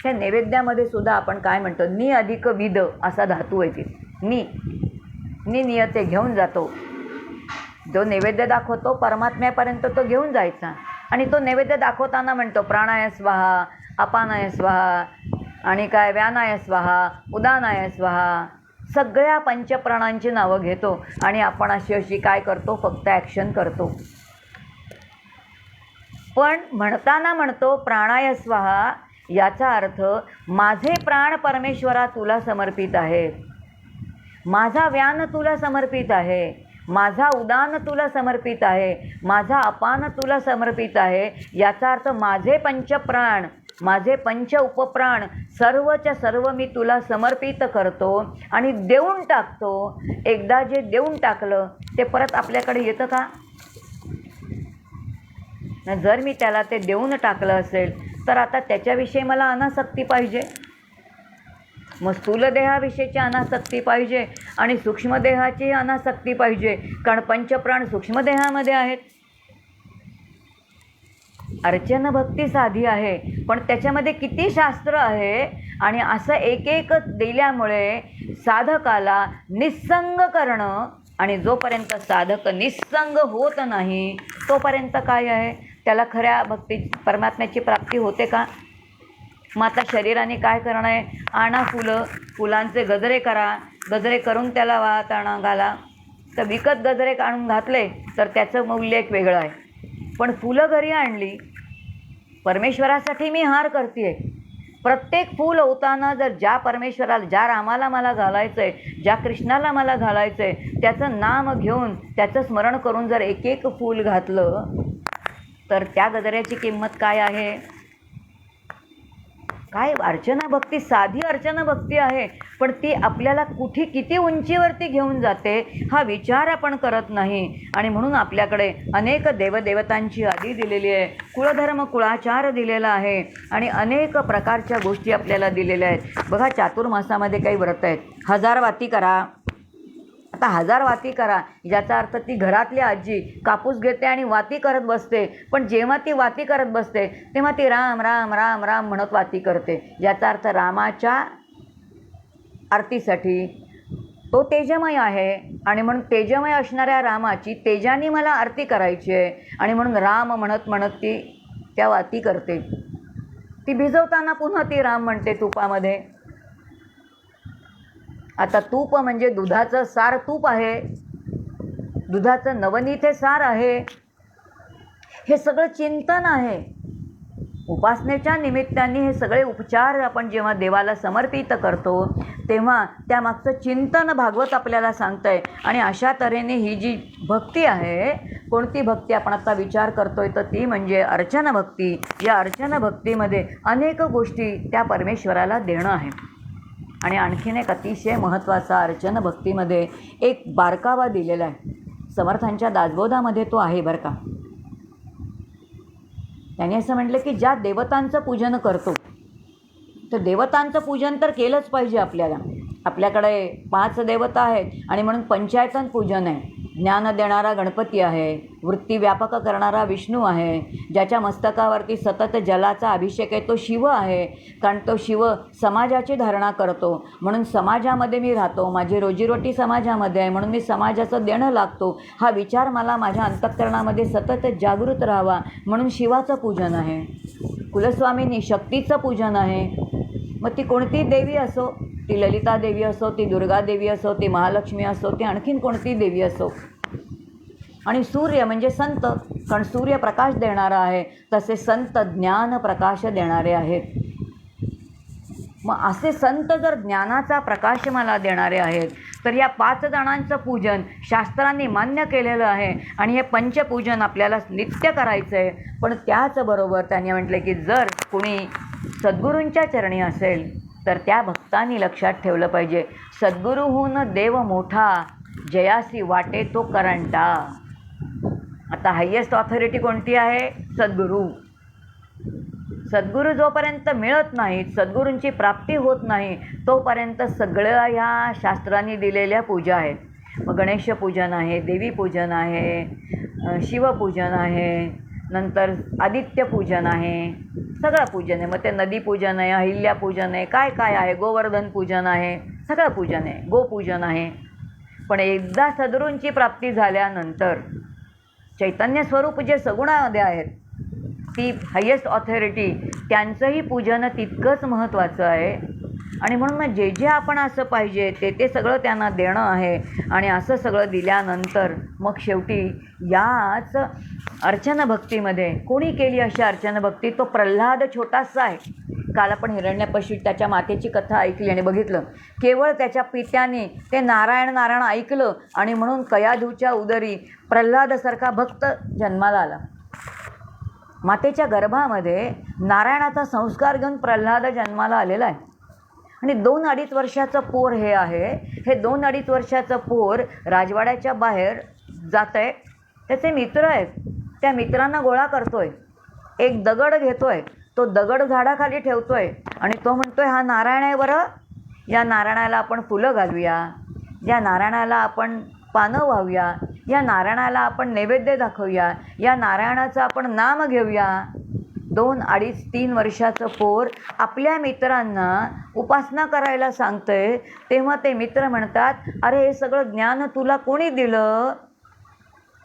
त्या नैवेद्यामध्ये सुद्धा आपण काय म्हणतो, नि अधिक विध असा धातू आहे ती. नि नियते घेऊन जातो. जो नैवेद्य दाखवतो परमात्म्यापर्यंत तो घेऊन जायचा. आणि तो नैवेद्य दाखवताना म्हणतो प्राणाय स्वाहा, अपानाय स्वाहा, आणि काय व्यानाय स्वाहा, उदानाय स्वाहा, सगळ्या पंचप्राणांची नावं घेतो. आणि आपण अशी काय करतो, फक्त ॲक्शन करतो. पण म्हणताना म्हणतो प्राणाय स्वाहा, याचा अर्थ माझे प्राण परमेश्वरा तुला समर्पित आहेत, माझा व्यान तुला समर्पित आहे, माझा उदान तुला समर्पित आहे, माझा अपान तुला समर्पित आहे. याचा अर्थ माझे पंचप्राण, माझे पंच उपप्राण सर्वच्या सर्व मी तुला समर्पित करतो आणि देऊन टाकतो. एकदा जे देऊन टाकलं ते परत आपल्याकडे येतं का? जर मी त्याला ते देऊन टाकलं असेल तर आता त्याच्याविषयी मला अनासक्ती पाहिजे. मग स्थूल देहाविषयीची अनासक्ती पाहिजे आणि सूक्ष्मदेहाची अनासक्ती पाहिजे. कारण पंचप्राण सूक्ष्मदेहामध्ये आहेत. अर्चन भक्ती साधी आहे पण त्याच्यामध्ये किती शास्त्र आहे. आणि असं एक एक दिल्यामुळे साधकाला निस्संग करणं, आणि जोपर्यंत साधक निस्संग होत नाही तोपर्यंत काय आहे, त्याला खऱ्या भक्ती परमात्म्याची प्राप्ती होते का? मग आता शरीराने काय करणं आहे? आणा फुलं, फुलांचे गजरे करा, गजरे करून त्याला वाहत आणा घाला. तर विकत गजरे आणून घातले तर त्याचं मूल्य एक वेगळं आहे. पण फुलं घरी आणली, परमेश्वरासाठी मी हार करते. प्रत्येक फूल ओवताना जर ज्या परमेश्वराला, ज्या रामाला मला घालायचं आहे, ज्या कृष्णाला मला घालायचं आहे, त्याचं नाम घेऊन त्याचं स्मरण करून जर एक एक फूल घातलं तर त्या गजऱ्याची किंमत काय आहे? काय अर्चना भक्ती, साधी अर्चना भक्ती आहे, पण ती आपल्याला कुठे किती उंचीवरती घेऊन जाते हा विचार आपण करत नाही. आणि म्हणून आपल्याकडे अनेक देवदेवतांची यादी दिलेली आहे, कुळधर्म कुळाचार दिलेला आहे आणि अनेक प्रकारच्या गोष्टी आपल्याला दिलेल्या आहेत. बघा, चातुर्मासामध्ये काही व्रत आहेत. 1000 वाती करा. आता 1000 वाती करा याचा अर्थ ती घरातली आजी कापूस घेते आणि वाती करत बसते, पण जेव्हा ती वाती करत बसते तेव्हा ती राम राम राम राम म्हणत वाती करते. याचा अर्थ रामाच्या आरतीसाठी तो तेजमय आहे आणि म्हणून तेजमय असणाऱ्या रामाची तेजाने मला आरती करायची आहे आणि म्हणून राम म्हणत म्हणत ती त्या वाती करते. ती भिजवताना पुन्हा ती राम म्हणते तुपामध्ये. आता तूप म्हणजे दुधाचं सार तूप आहे, दुधाचं नवनीत हे सार आहे. हे सगळं चिंतन आहे. उपासनेच्या निमित्ताने हे सगळे उपचार आपण जेव्हा देवाला समर्पित करतो तेव्हा त्यामागचं चिंतन भागवत आपल्याला सांगतं आहे. आणि अशा तऱ्हेने ही जी भक्ती आहे, कोणती भक्ती आपण आता विचार करतोय तर ती म्हणजे अर्चना भक्ती. या अर्चना भक्तीमध्ये अनेक गोष्टी त्या परमेश्वराला देणं आहे. आणि आणखीन एक अतिशय महत्त्वाचा अर्चना भक्तीमध्ये एक बारकावा दिलेला आहे. समर्थांच्या दासबोधामध्ये तो आहे बरं का. त्यांनी असं म्हटलं की ज्या देवतांचं पूजन करतो तर देवतांचं पूजन तर केलंच पाहिजे आपल्याला. आपल्याकडे 5 देवता आहेत आणि म्हणून पंचायतन पूजन आहे. ज्ञान देणारा गणपती आहे, वृत्ती व्यापक करणारा विष्णू आहे, ज्याच्या मस्तकावरती सतत जलाचा अभिषेक आहे तो शिव आहे. कारण तो शिव समाजाची धारणा करतो, म्हणून समाजामध्ये मी राहतो, माझी रोजीरोटी समाजामध्ये आहे, म्हणून मी समाजाचं देणं लागतो. हा विचार मला माझ्या अंतःकरणामध्ये सतत जागृत राहावा म्हणून शिवाचं पूजन आहे. कुलस्वामिनी शक्तीचं पूजन आहे. मग ती कोणती देवी असो, ती ललिता देवी असो, ती दुर्गा देवी असो, ती महालक्ष्मी असो, ती आणखीन कोणती देवी असो. आणि सूर्य म्हणजे संत, कारण सूर्य प्रकाश देणारा आहे, तसे संत ज्ञान प्रकाश देणारे आहेत. मग असे संत जर ज्ञानाचा प्रकाश मला देणारे आहेत तर या 5 जणांचं पूजन शास्त्रांनी मान्य केलेलं आहे आणि हे पंचपूजन आपल्याला नित्य करायचं आहे. पण त्याचबरोबर त्यांनी म्हटलं की जर कुणी सद्गुरूंच्या चरणी असेल तर त्या भक्तांनी लक्षात ठेवलं पाहिजे, सद्गुरूहून देव मोठा, जयासी वाटे तो करंटा. आता हायेस्ट ऑथॉरिटी कोणती आहे? सद्गुरू. सद्गुरू जोपर्यंत मिळत नाहीत, सद्गुरूंची प्राप्ती होत नाही, तोपर्यंत सगळ्या ह्या शास्त्रांनी दिलेल्या पूजा आहेत. मग गणेश पूजन आहे, देवी पूजन आहे, शिवपूजन आहे, नंतर आदित्य पूजन आहे, सगळं पूजन आहे. मग ते नदी पूजन आहे, अहिल्या पूजन आहे, काय काय आहे, गोवर्धन पूजन आहे, सगळं पूजन आहे, गोपूजन आहे. पण एकदा सद्गुरूंची प्राप्ती झाल्यानंतर चैतन्य स्वरूप जे सगुणामध्ये आहेत, ती हायेस्ट ऑथॉरिटी, त्यांचंही पूजन तितकंच महत्त्वाचं आहे. आणि म्हणून मग जे जे आपण असं पाहिजे ते सगळं त्यांना देणं आहे. आणि असं सगळं दिल्यानंतर मग शेवटी याच अर्चना भक्तीमध्ये कोणी केली अशी अर्चना भक्ती? तो प्रल्हाद छोटासा आहे. काल आपण हिरण्यकशिपू त्याच्या मातेची कथा ऐकली आणि बघितलं, केवळ त्याच्या पित्याने ते नारायण नारायण ऐकलं आणि म्हणून कयाधूच्या उदरी प्रल्हादासारखा भक्त जन्माला आला. मातेच्या गर्भामध्ये नारायणाचा संस्कार घेऊन प्रल्हाद जन्माला आलेला आहे. आणि 2-2.5 वर्षाचं पोर हे आहे. हे 2-2.5 वर्षाचं पोर राजवाड्याच्या बाहेर जात आहे. त्याचे मित्र आहेत, त्या मित्रांना गोळा करतोय, एक दगड घेतोय, तो दगड झाडाखाली ठेवतोय आणि तो म्हणतोय हा नारायण आहे बरं, या नारायणाला आपण फुलं घालूया, या नारायणाला आपण पानं वाहूया, या नारायणाला आपण नैवेद्य दाखवूया, या नारायणाचं आपण नाम घेऊया. 2-2.5-3 वर्षाचं पोर आपल्या मित्रांना उपासना करायला सांगतंय. तेव्हा ते मित्र म्हणतात, अरे हे सगळं ज्ञान तुला कोणी दिलं?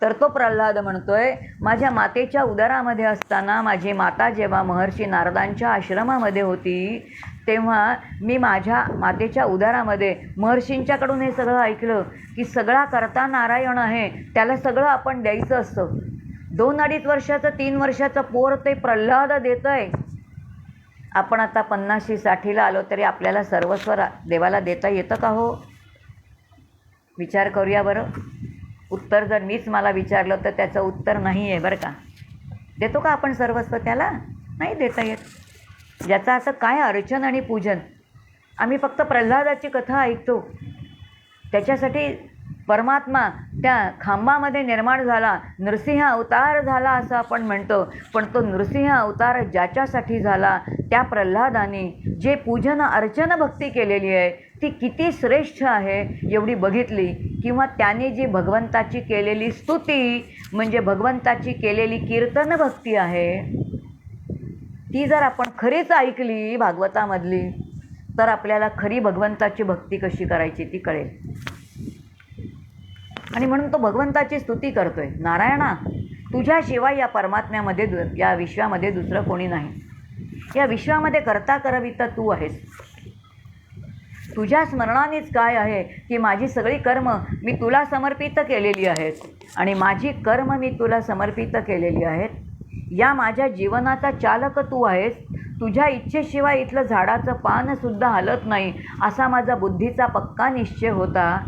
तर तो प्रल्हाद म्हणतोय, माझ्या मातेच्या उदरामध्ये असताना माझी माता जेव्हा महर्षी नारदांच्या आश्रमामध्ये होती तेव्हा मी माझ्या मातेच्या उदरामध्ये महर्षींच्याकडून हे सगळं ऐकलं की सगळा करता नारायण आहे, त्याला सगळं आपण द्यायचं असतं. 2-2.5 वर्षाचं 3 वर्षाचं पोर ते प्रल्हाद देतंय. आपण आता 50-60ला आलो तरी आपल्याला सर्वस्व देवाला देता येतं का हो? विचार करूया बरं. उत्तर जर मीच मला विचारलं तर त्याचं उत्तर नाही आहे बरं का. देतो का आपण सर्वस्व त्याला? नाही देता येत. याचा असं काय अर्चन आणि पूजन. आम्ही फक्त प्रल्हादाची कथा ऐकतो. त्याच्यासाठी परमात्मा त्या खांबामध्ये निर्माण झाला, नृसिंह अवतार झाला असं आपण म्हणतो. पण तो नृसिंह अवतार ज्याच्यासाठी झाला त्या प्रल्हादाने जे पूजन अर्चन भक्ती केलेली आहे ती किती श्रेष्ठ आहे एवढी बघितली, किंवा त्याने जी भगवंताची केलेली स्तुती म्हणजे भगवंताची केलेली कीर्तन भक्ती आहे ती जर आपण खरीच ऐकली भागवतामधली तर आपल्याला खरी भगवंताची भक्ती कशी करायची ती कळेल. आणि म्हणून तो भगवंताची स्तुती करतोय, नारायणा तुझ्याशिवाय या परमात्म्यामध्ये या विश्वामध्ये दुसरं कोणी नाही. या विश्वामध्ये करता करविता तू आहेस. तुझ्या स्मरणानेच काय आहे की माझी सगळी कर्म मी तुला समर्पित केलेली आहेत आणि माझी कर्म मी तुला समर्पित केलेली आहेत. या माझ्या जीवनाचा चालक तू आहेस. तुझ्या इच्छेशिवाय इथलं झाडाचं पानसुद्धा हलत नाही असा माझा बुद्धीचा पक्का निश्चय होता.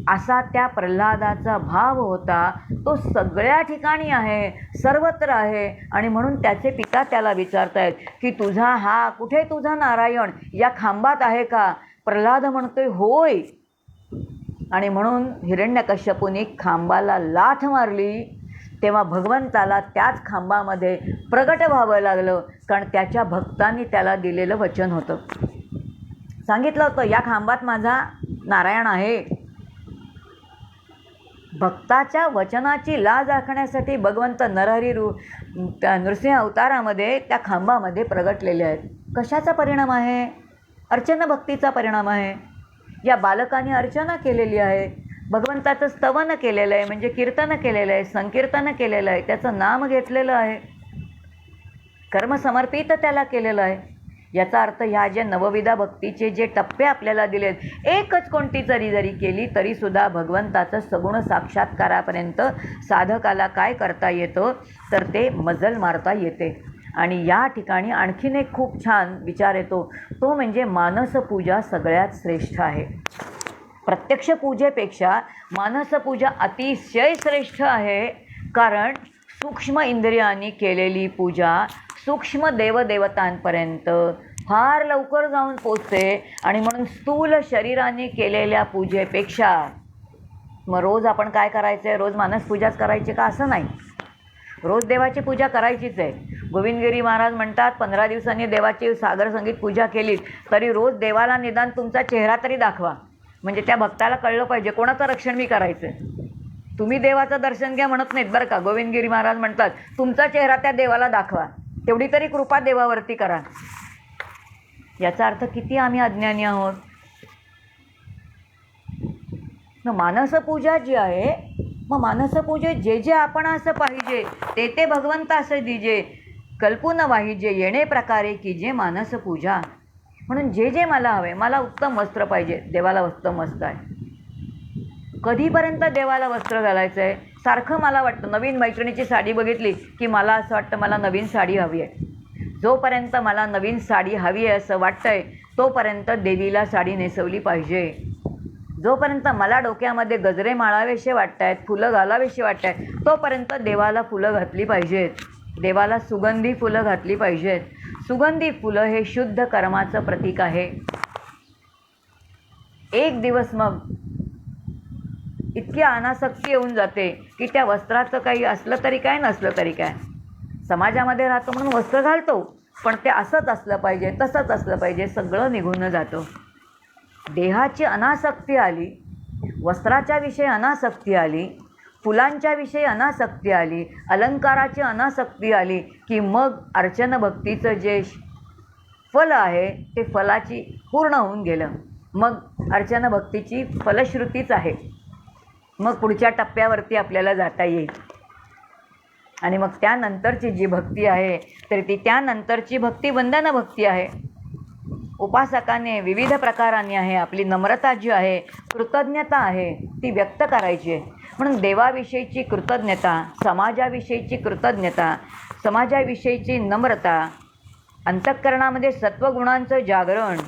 असा त्या प्रल्हादाचा भाव होता. तो सगळ्या ठिकाणी आहे, सर्वत्र आहे. आणि म्हणून त्याचे पिता त्याला विचारतायत की तुझा हा कुठे तुझा नारायण या खांबात आहे का? प्रल्हाद म्हणतोय होय. आणि म्हणून हिरण्यकश्यपूने खांबाला लाथ मारली तेव्हा भगवंताला त्याच खांबामध्ये प्रगट व्हावं लागलं, कारण त्याच्या भक्तांनी त्याला दिलेलं वचन होतं. सांगितलं होतं या खांबात माझा नारायण आहे. भक्ताच्या वचनाची लाज राखण्यासाठी भगवंत नरहरी त्या नृसिंह अवतारामध्ये त्या खांबामध्ये प्रगटलेले आहेत. कशाचा परिणाम आहे? अर्चना भक्तीचा परिणाम आहे. या बालकाने अर्चना केलेली आहे, भगवंताचं स्तवन केलेलं आहे म्हणजे कीर्तन केलेलं आहे, संकीर्तन केलेलं आहे, त्याचं नाम घेतलेलं आहे, कर्म समर्पित त्याला केलेलं आहे. याचा अर्थ ह्या ज्या नवविधा भक्तीचे जे टप्पे आपल्याला दिलेत एकच कोणती जरी केली तरीसुद्धा भगवंताचं सगुण साक्षात्कारापर्यंत साधकाला काय करता येतं तर ते मजल मारता येते. आणि या ठिकाणी आणखीन एक खूप छान विचार येतो, तो म्हणजे मानसपूजा सगळ्यात श्रेष्ठ आहे. प्रत्यक्ष पूजेपेक्षा मानसपूजा अतिशय श्रेष्ठ आहे. कारण सूक्ष्म इंद्रियांनी केलेली पूजा सूक्ष्म देवदेवतांपर्यंत फार लवकर जाऊन पोचते. आणि म्हणून स्थूल शरीराने केलेल्या पूजेपेक्षा मग रोज आपण काय करायचं आहे? रोज मानसपूजाच करायची का? असं नाही, रोज देवाची पूजा करायचीच आहे. गोविंदगिरी महाराज म्हणतात 15 दिवसांनी देवाची सागर संगीत पूजा केली तरी रोज देवाला निदान तुमचा चेहरा तरी दाखवा, म्हणजे त्या भक्ताला कळलं पाहिजे कोणाचं रक्षण मी करायचं आहे. तुम्ही देवाचं दर्शन घ्या म्हणत नाहीत बरं का. गोविंदगिरी महाराज म्हणतात तुमचा चेहरा त्या देवाला दाखवा, तेवढी तरी कृपा देवावरती करा. याचा अर्थ किती आम्ही अज्ञानी आहोत. मग मानसपूजा जी आहे, मग मानसपूजेत जे जे आपण असं पाहिजे ते ते भगवंत असं दिजे, कल्पून वाहिजे येणे प्रकारे की जे मानसपूजा. म्हणून जे जे मला हवे, मला उत्तम वस्त्र पाहिजे, देवाला उत्तम वस्त्र आहे. कधीपर्यंत देवाला वस्त्र घालायचं आहे? सारखं मला वाटतं नवीन मैत्रिणीची साडी बघितली की मला असं वाटतं मला नवीन साडी हवी आहे. जोपर्यंत मला नवीन साडी हवी आहे असं वाटतंय तोपर्यंत देवीला साडी नेसवली पाहिजे. जोपर्यंत मला डोक्यामध्ये गजरे माळावेसे वाटत आहेत, फुलं घालावेशी वाटत आहेत, तोपर्यंत देवाला फुलं घातली पाहिजेत. देवाला सुगंधी फुलं घातली पाहिजेत. सुगंधी फुलं हे शुद्ध कर्माचं प्रतीक आहे. एक दिवस मग इतकी अनासक्ती येऊन जाते की त्या वस्त्राचं काही असलं तरी काय नसलं तरी काय, समाजामध्ये राहतो म्हणून वस्त्र घालतो, पण ते असंच असलं पाहिजे, तसंच असलं पाहिजे, सगळं निघून जातं. देहाची अनासक्ती आली, वस्त्राच्या विषयी अनासक्ती आली, फुलांच्या विषयी अनासक्ती आली, अलंकाराची अनासक्ती आली की मग अर्चन भक्तीचं जे फल आहे ते फलाची पूर्ण होऊन गेलं. मग अर्चन भक्तीची फलश्रुतीच आहे. मग पुढच्या टप्प्यावरती आपल्याला जाता येईल. आणि मग त्यानंतरची जी भक्ती आहे तर ती त्यानंतरची भक्ती वंदन भक्ती आहे. उपासकाने विविध प्रकारांनी आहे आपली नम्रता जी आहे, कृतज्ञता आहे ती व्यक्त करायची आहे. म्हणून देवाविषयीची कृतज्ञता, समाजाविषयीची कृतज्ञता, समाजाविषयीची नम्रता, अंतःकरणामध्ये सत्वगुणांचं जागरण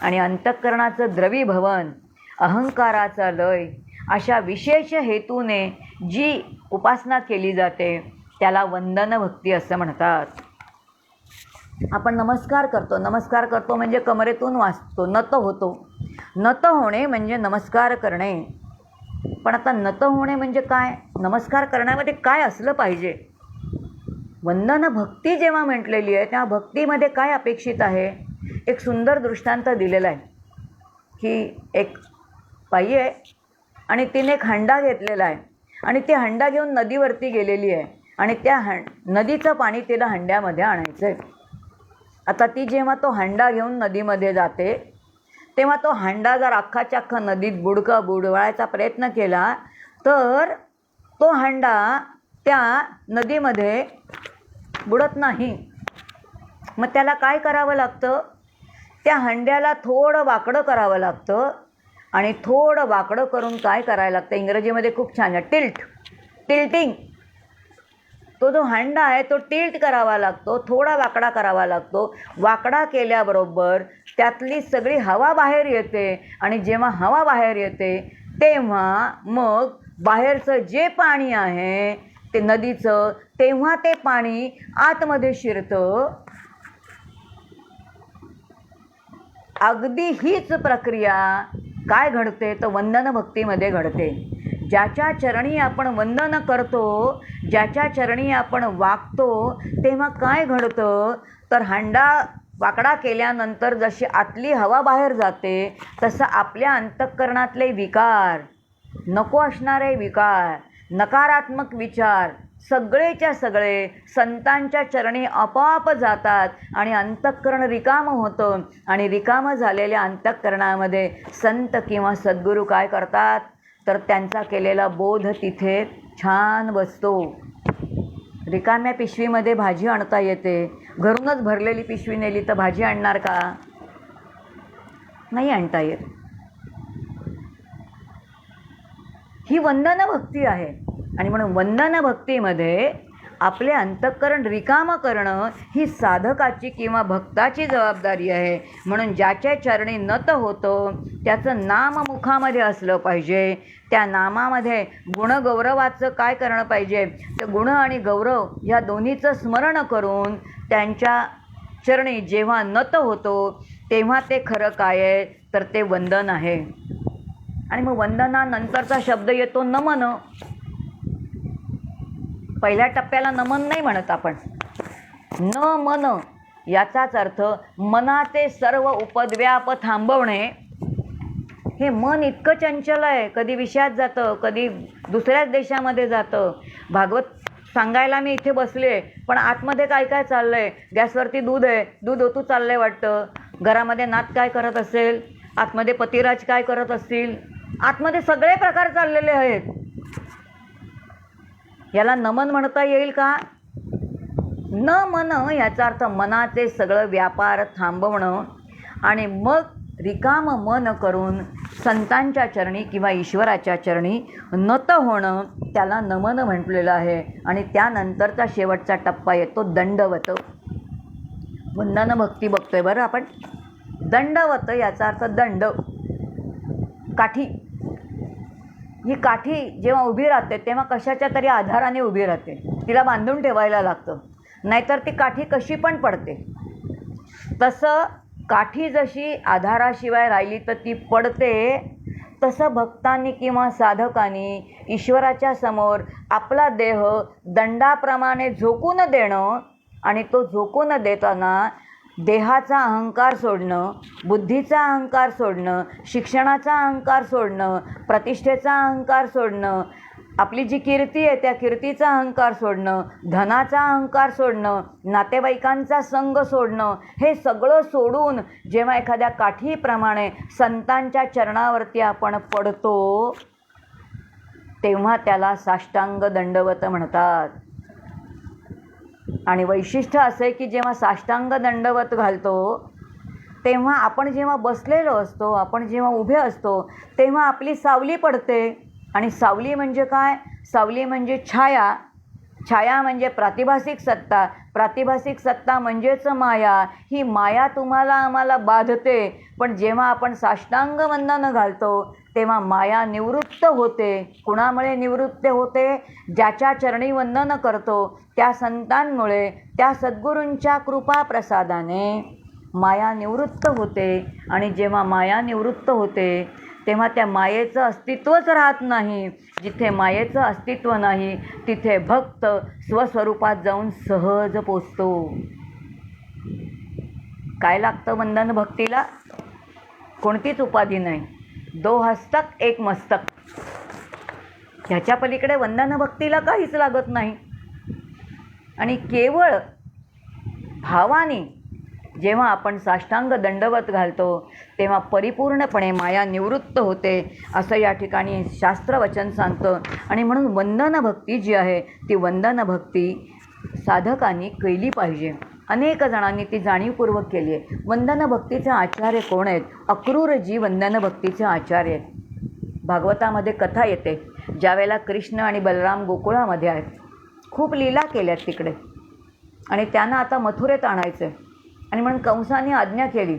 आणि अंतःकरणाचं द्रवीभवन, अहंकाराचा लय, अशा विशेष हेतूने जी उपासना केली जाते त्याला वंदन भक्ती असं म्हणतात. आपण नमस्कार करतो म्हणजे कमरेतून वाचतो, नत होतो. नत होणे म्हणजे नमस्कार करणे. पण आता नत होणे म्हणजे काय, नमस्कार करण्यामध्ये काय असलं पाहिजे? वंदन भक्ती जेव्हा म्हटलेली आहे तेव्हा भक्तीमध्ये काय अपेक्षित आहे? एक सुंदर दृष्टांत दिलेला आहे की एक बाई आहे आणि तिने एक हंडा घेतलेला आहे आणि ती हंडा घेऊन नदीवरती गेलेली आहे आणि त्या नदीचं पाणी तिला हंड्यामध्ये आणायचं आहे. आता ती जेव्हा तो हंडा घेऊन नदीमध्ये जाते तेव्हा तो हंडा जर अख्खाच्या अख्खा नदीत बुडवायचा प्रयत्न केला तर तो हंडा त्या नदीमध्ये बुडत नाही. मग त्याला काय करावं लागतं? त्या हंड्याला थोडं वाकडं करावं लागतं आणि थोडं वाकडं करून काय करायला लागतं, इंग्रजीमध्ये खूप छान आहे, टिल्टिंग. तो जो हंडा आहे तो टिल्ट करावा लागतो, थोडा वाकडा करावा लागतो. वाकडा केल्याबरोबर त्यातली सगळी हवा बाहेर येते आणि जेव्हा हवा बाहेर येते तेव्हा मग बाहेरचं जे पाणी आहे ते नदीचं, तेव्हा ते पाणी आतमध्ये शिरतं. अगदी हीच प्रक्रिया काय घडते तर वंदन भक्तीमध्ये घडते. ज्याच्या चरणी आपण वंदन करतो, ज्याच्या चरणी आपण वागतो तेव्हा काय घडतं तर हंडा वाकडा केल्यानंतर जशी आतली हवा बाहेर जाते तसं आपल्या अंतःकरणातले विकार, नको असणारे विकार, नकारात्मक विचार सगळेच्या सगळे संतांच्या चरणी आपोआप जातात आणि अंतःकरण रिकामं होतं. आणि रिकामं झालेल्या अंतःकरणामध्ये संत किंवा सद्गुरू काय करतात तर त्यांचा केलेला बोध तिथे छान बसतो. रिकाम्या पिशवीमध्ये भाजी आणता येते, घरूनच भरलेली पिशवी नेली तर भाजी आणणार का? नाही आणता येत. ही वंदन भक्ती आहे. आणि म्हणून वंदन भक्तीमध्ये आपले अंतःकरण रिकामं करणं ही साधकाची किंवा भक्ताची जबाबदारी आहे. म्हणून ज्याच्या चरणी नत होतं त्याचं नाम मुखामध्ये असलं पाहिजे. त्या नामामध्ये गुणगौरवाचं काय करणं पाहिजे तर गुण आणि गौरव या दोन्हीचं स्मरण करून त्यांच्या चरणी जेव्हा नत होतो तेव्हा ते खरं काय आहे तर ते वंदन आहे. आणि मग वंदनानंतरचा शब्द येतो नमन. पहिल्या टप्प्याला नमन नाही म्हणत आपण, न मन याचाच अर्थ मनाचे सर्व उपद्व्याप थांबवणे. हे मन इतकं चंचल आहे, कधी विषयात जातं, कधी दुसऱ्याच देशामध्ये जातं. भागवत सांगायला मी इथे बसले पण आतमध्ये काय काय चाललं आहे, गॅसवरती दूध आहे, दूध ओतू चाललं आहे वाटतं, घरामध्ये नात काय करत असेल, आतमध्ये पतिराज काय करत असतील, आतमध्ये सगळे प्रकार चाललेले आहेत. याला नमन म्हणता येईल का? न मन याचा अर्थ मनाचे सगळं व्यापार थांबवणं आणि मग रिकाम मन करून संतांच्या चरणी किंवा ईश्वराच्या चरणी नत होणं त्याला नमन म्हटलेलं आहे. आणि त्यानंतरचा शेवटचा टप्पा येतो दंडवत. वंदन भक्ती बघतोय बरं आपण. दंडवत याचा अर्थ दंड, काठी. ही काठी जेव्हा उभी राहते तेव्हा कशाच्या तरी आधाराने उभी राहते, तिला बांधून ठेवायला लागतं, नाहीतर ती काठी कशी पण पडते. तसं काठी जशी आधाराशिवाय राहिली तर ती पडते, तसं भक्तांनी किंवा साधकांनी ईश्वराच्या समोर आपला देह दंडाप्रमाणे झोकून देणं आणि तो झोकून देताना देहाचा अहंकार सोडणं, बुद्धीचा अहंकार सोडणं, शिक्षणाचा अहंकार सोडणं, प्रतिष्ठेचा अहंकार सोडणं, आपली जी कीर्ती आहे त्या कीर्तीचा अहंकार सोडणं, धनाचा अहंकार सोडणं, नातेवाईकांचा संग सोडणं, हे सगळं सोडून जेव्हा एखाद्या काठीप्रमाणे संतांच्या चरणावरती आपण पडतो तेव्हा त्याला साष्टांग दंडवत म्हणतात. आणि वैशिष्ट्य असं आहे की जेव्हा साष्टांग दंडवत घालतो तेव्हा आपण जेव्हा बसलेलो असतो, आपण जेव्हा उभे असतो तेव्हा आपली सावली पडते. आणि सावली म्हणजे काय? सावली म्हणजे छाया. छाया म्हणजे प्रातिभासिक सत्ता. प्रातिभासिक सत्ता म्हणजेच माया. ही माया तुम्हाला आम्हाला बाधते. पण जेव्हा आपण साष्टांग वंदन घालतो तेव्हा माया निवृत्त होते. कुणामुळे निवृत्त होते? ज्याच्या चरणी वंदन करतो त्या संतांमुळे, त्या सद्गुरूंच्या कृपा प्रसादाने माया निवृत्त होते. आणि जेव्हा माया निवृत्त होते तेव्हा त्या मायेचं अस्तित्वच राहत नाही. जिथे मायेचं अस्तित्व नाही तिथे भक्त स्वस्वरूपात जाऊन सहज पोचतो. काय लागतं वंदन भक्तीला? कोणतीच उपाधी नाही. 2 हस्तक 1 मस्तक. ह्याच्या पलीकडे वंदन भक्तीला काहीच लागत नाही. आणि केवळ भावाने जेव्हा आपण साष्टांग दंडवत घालतो तेव्हा परिपूर्णपणे माया निवृत्त होते असं या ठिकाणी शास्त्रवचन सांगतं. आणि म्हणून वंदन भक्ती जी आहे ती वंदन भक्ती साधकांनी केली पाहिजे. अनेक जणांनी ती जाणीवपूर्वक केली आहे. वंदन भक्तीचे आचार्य कोण आहेत? अक्रूरजी वंदन भक्तीचे आचार्य आहेत. भागवतामध्ये कथा येते ज्यावेळेला कृष्ण आणि बलराम गोकुळामध्ये आहेत. खूप लीला केल्यात तिकडे आणि त्यांना आता मथुरेत आणायचं आहे. आणि म्हणून कंसाने आज्ञा केली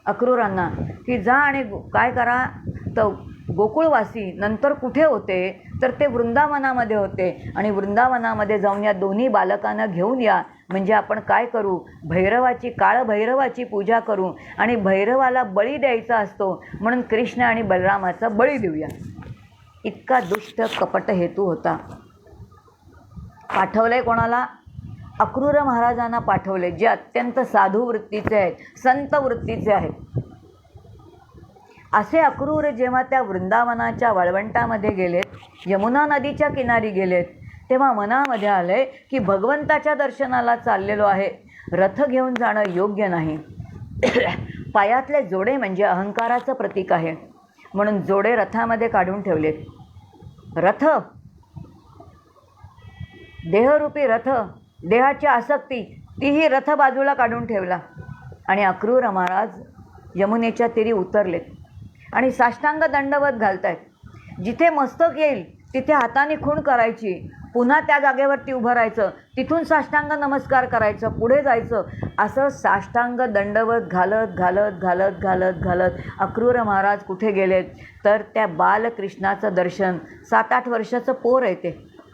अक्रूरांना की जा आणि काय करा. तर गोकुळवासी नंतर कुठे होते? तर ते वृंदावनामध्ये होते. आणि वृंदावनामध्ये जाऊन या दोन्ही बालकांना घेऊन या. म्हणजे आपण काय करू? भैरवाची, काळभैरवाची पूजा करू आणि भैरवाला बळी द्यायचा असतो म्हणून कृष्ण आणि बलरामाचा बळी देऊया. इतका दुष्ट कपट हेतू होता. पाठवलंय कोणाला? अक्रूर महाराजांना पाठवले, जे अत्यंत साधू वृत्तीचे आहेत, संत वृत्तीचे आहेत. असे अक्रूर जेव्हा त्या वृंदावनाच्या वाळवंटामध्ये गेलेत, यमुना नदीच्या किनारी गेलेत, तेव्हा मनामध्ये आले की भगवंताच्या दर्शनाला चाललेलो आहे, रथ घेऊन जाणं योग्य नाही. पायातले जोडे म्हणजे अहंकाराचं प्रतीक आहे म्हणून जोडे रथामध्ये काढून ठेवलेत. रथ, देहरूपी रथ, देहाची आसक्ती, तीही रथ बाजूला काढून ठेवला. आणि अक्रूर महाराज यमुनेच्या तीरी उतरलेत आणि साष्टांग दंडवत घालतायत. जिथे मस्तक येईल तिथे हाताने खूण करायची, पुन्हा त्या जागेवरती उभं राहायचं, तिथून साष्टांग नमस्कार करायचं, पुढे जायचं. असं साष्टांग दंडवत घालत घालत घालत घालत घालत अक्रूर महाराज कुठे गेलेत? तर त्या बालकृष्णाचं दर्शन, 7-8 वर्षाचं पोर आहे ते,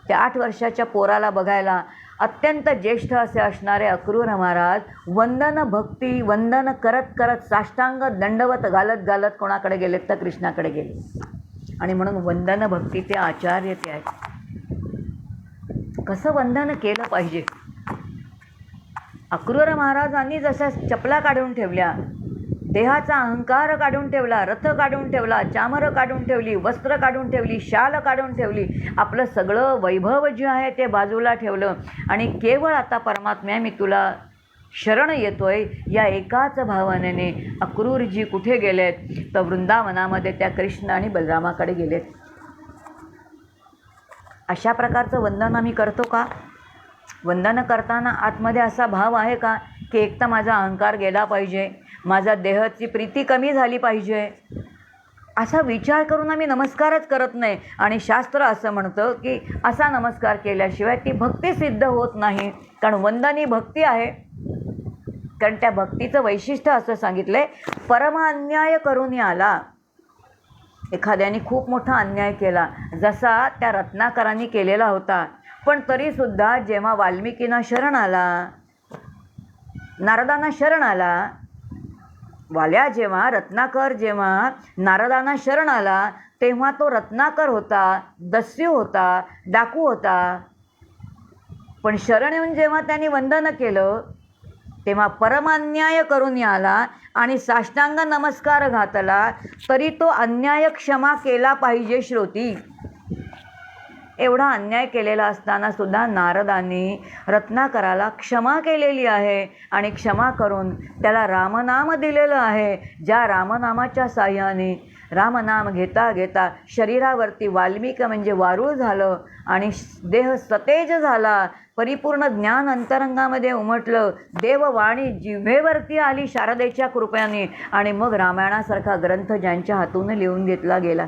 त्या 8 वर्षाच्या पोराला बघायला अत्यंत ज्येष्ठ असे असणारे अक्रूर महाराज वंदन भक्ती वंदन करत करत साष्टांग दंडवत घालत घालत कोणाकडे गेलेत? तर कृष्णाकडे गेले. आणि म्हणून वंदन भक्तीचे आचार्य ते आहेत. कसं वंदन केलं पाहिजे? अक्रूर महाराजांनी जशा चपला काढून ठेवल्या, देहाचा अहंकार काढून ठेवला, रथ काढून ठेवला, चामरं काढून ठेवली, वस्त्र काढून ठेवली, शाल काढून ठेवली, आपलं सगळं वैभव जे आहे ते बाजूला ठेवलं आणि केवळ आता परमात्म्या मी तुला शरण येतोय या एकाच भावनेने अक्रूरजी कुठे गेलेत? तर वृंदावनामध्ये त्या कृष्ण आणि बलरामाकडे गेलेत. अशा प्रकारचं वंदन आम्ही करतो का? वंदन करताना आतमध्ये असा भाव आहे का की एक तर माझा अहंकार गेला पाहिजे, माझा देहाची प्रीती कमी झाली पाहिजे, असा विचार करून आम्ही नमस्कारच करत नाही. आणि शास्त्र असं म्हणतं की असा नमस्कार केल्याशिवाय ती भक्ती सिद्ध होत नाही. कारण वंदन ही भक्ती आहे. कारण त्या भक्तीचं वैशिष्ट्य असं सांगितलं आहे, परमान्याय करून आला. एखाद्याने खूप मोठा अन्याय केला जसा त्या रत्नाकरांनी केलेला होता, पण तरीसुद्धा जेव्हा वाल्मिकींना शरण आला, नारदांना शरण आला, वाल्या जेव्हा रत्नाकर जेव्हा नारदांना शरण आला तेव्हा तो रत्नाकर होता, दस्यू होता, डाकू होता. पण शरण येऊन जेव्हा त्यांनी वंदन केलं तेव्हा परमान्याय करून आला आणि साष्टांग नमस्कार घातला, तरी तो अन्याय क्षमा केला पाहिजे. श्रोती, एवढा अन्याय केलेला असताना सुद्धा नारदांनी रत्नाकराला क्षमा केलेली आहे आणि क्षमा करून त्याला रामनाम दिलेलं आहे. ज्या रामनामाच्या साह्याने रामनाम घेता घेता शरीरावरती वाल्मिक म्हणजे वारूळ झालं आणि देह सतेज झाला. परिपूर्ण ज्ञान अंतरंगामध्ये उमटलं. देववाणी जिव्हेवरती आली शारदेच्या कृपेने आणि मग रामायणासारखा ग्रंथ ज्यांच्या हातून लिहून घेतला गेला.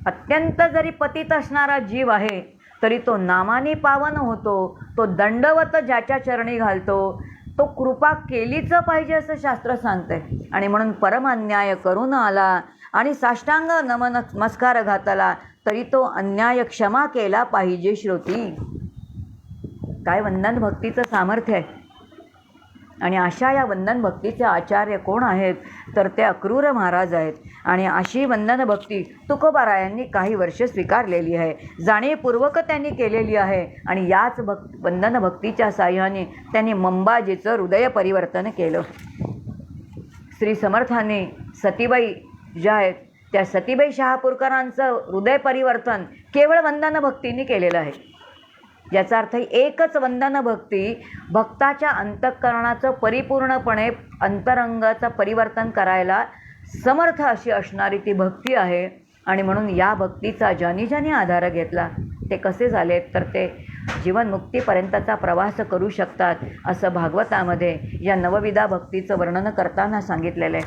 अत्यंत जरी पतित असणारा जीव आहे तरी तो नामाने पावन होतो. तो दंडवत ज्याच्या चरणी घालतो तो कृपा केलीच पाहिजे असं शास्त्र सांगतंय. आणि म्हणून परमान्याय करून आला आणि साष्टांग नमस्कार घातला तरी तो अन्याय क्षमा केला पाहिजे श्रोती. काय वंदन भक्तीचं सामर्थ्य आहे. आणि अशा या वंदन भक्तीचे आचार्य कोण आहेत तर ते अक्रूर महाराज आहेत. आणि अशी वंदन भक्ती तुकोबारायांनी काही वर्ष स्वीकारलेली आहे, जाणीवपूर्वक त्यांनी केलेली आहे. आणि याच वंदन भक्तीच्या साह्याने त्यांनी मंबाजीचं हृदय परिवर्तन केलं. श्री समर्थांनी सतीबाई ज्या आहेत त्या सतीबाई शहापूरकरांचं हृदय परिवर्तन केवळ वंदन भक्तीने केलेलं आहे. याचा अर्थ एकच वंदन भक्ती भक्ताच्या अंतःकरणाचं परिपूर्णपणे अंतरंगाचं परिवर्तन करायला समर्थ अशी असणारी ती भक्ती आहे. आणि म्हणून या भक्तीचा ज्यानी ज्यानी आधार घेतला ते कसे झालेत तर ते जीवनमुक्तीपर्यंतचा प्रवास करू शकतात असं भागवतामध्ये या नवविधा भक्तीचं वर्णन करताना सांगितलेलं आहे.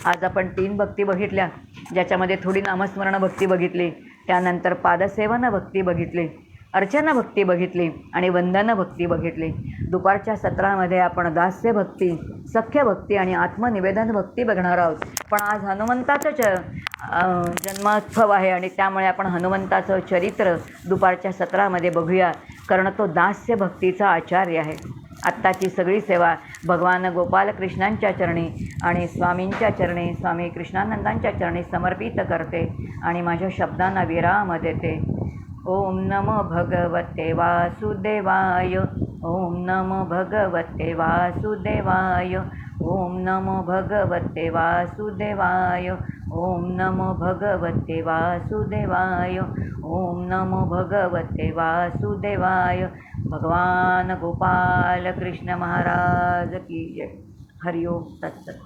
आज आपण 3 भक्ती बघितल्या, ज्याच्यामध्ये थोडी नामस्मरण भक्ती बघितली, त्यानंतर पादसेवन भक्ती बघितली, अर्चना भक्ती बघितली आणि वंदन भक्ती बघितली. दुपारच्या सत्रामध्ये आपण दास्य भक्ती, सख्य भक्ती आणि आत्मनिवेदन भक्ती बघणार आहोत. पण आज हनुमंताचं जन्मोत्सव आहे आणि त्यामुळे आपण हनुमंताचं चरित्र दुपारच्या सत्रामध्ये बघूया, कारण तो दास्य भक्तीचा आचार्य आहे. आत्ताची सगळी सेवा भगवान गोपालकृष्णांच्या चरणी आणि स्वामींच्या चरणी, स्वामी कृष्णानंदांच्या चरणी समर्पित करते आणि माझ्या शब्दांना विराम देते. ओम नमो भगवते वासुदेवाय. ओम नमो भगवते वासुदेवाय. ओम नमो भगवते वासुदेवाय. ओम नमो भगवते वासुदेवाय. ओम नमो भगवते वासुदेवाय. भगवान गोपाल कृष्ण महाराज की जय. हरि ओम तत्सत.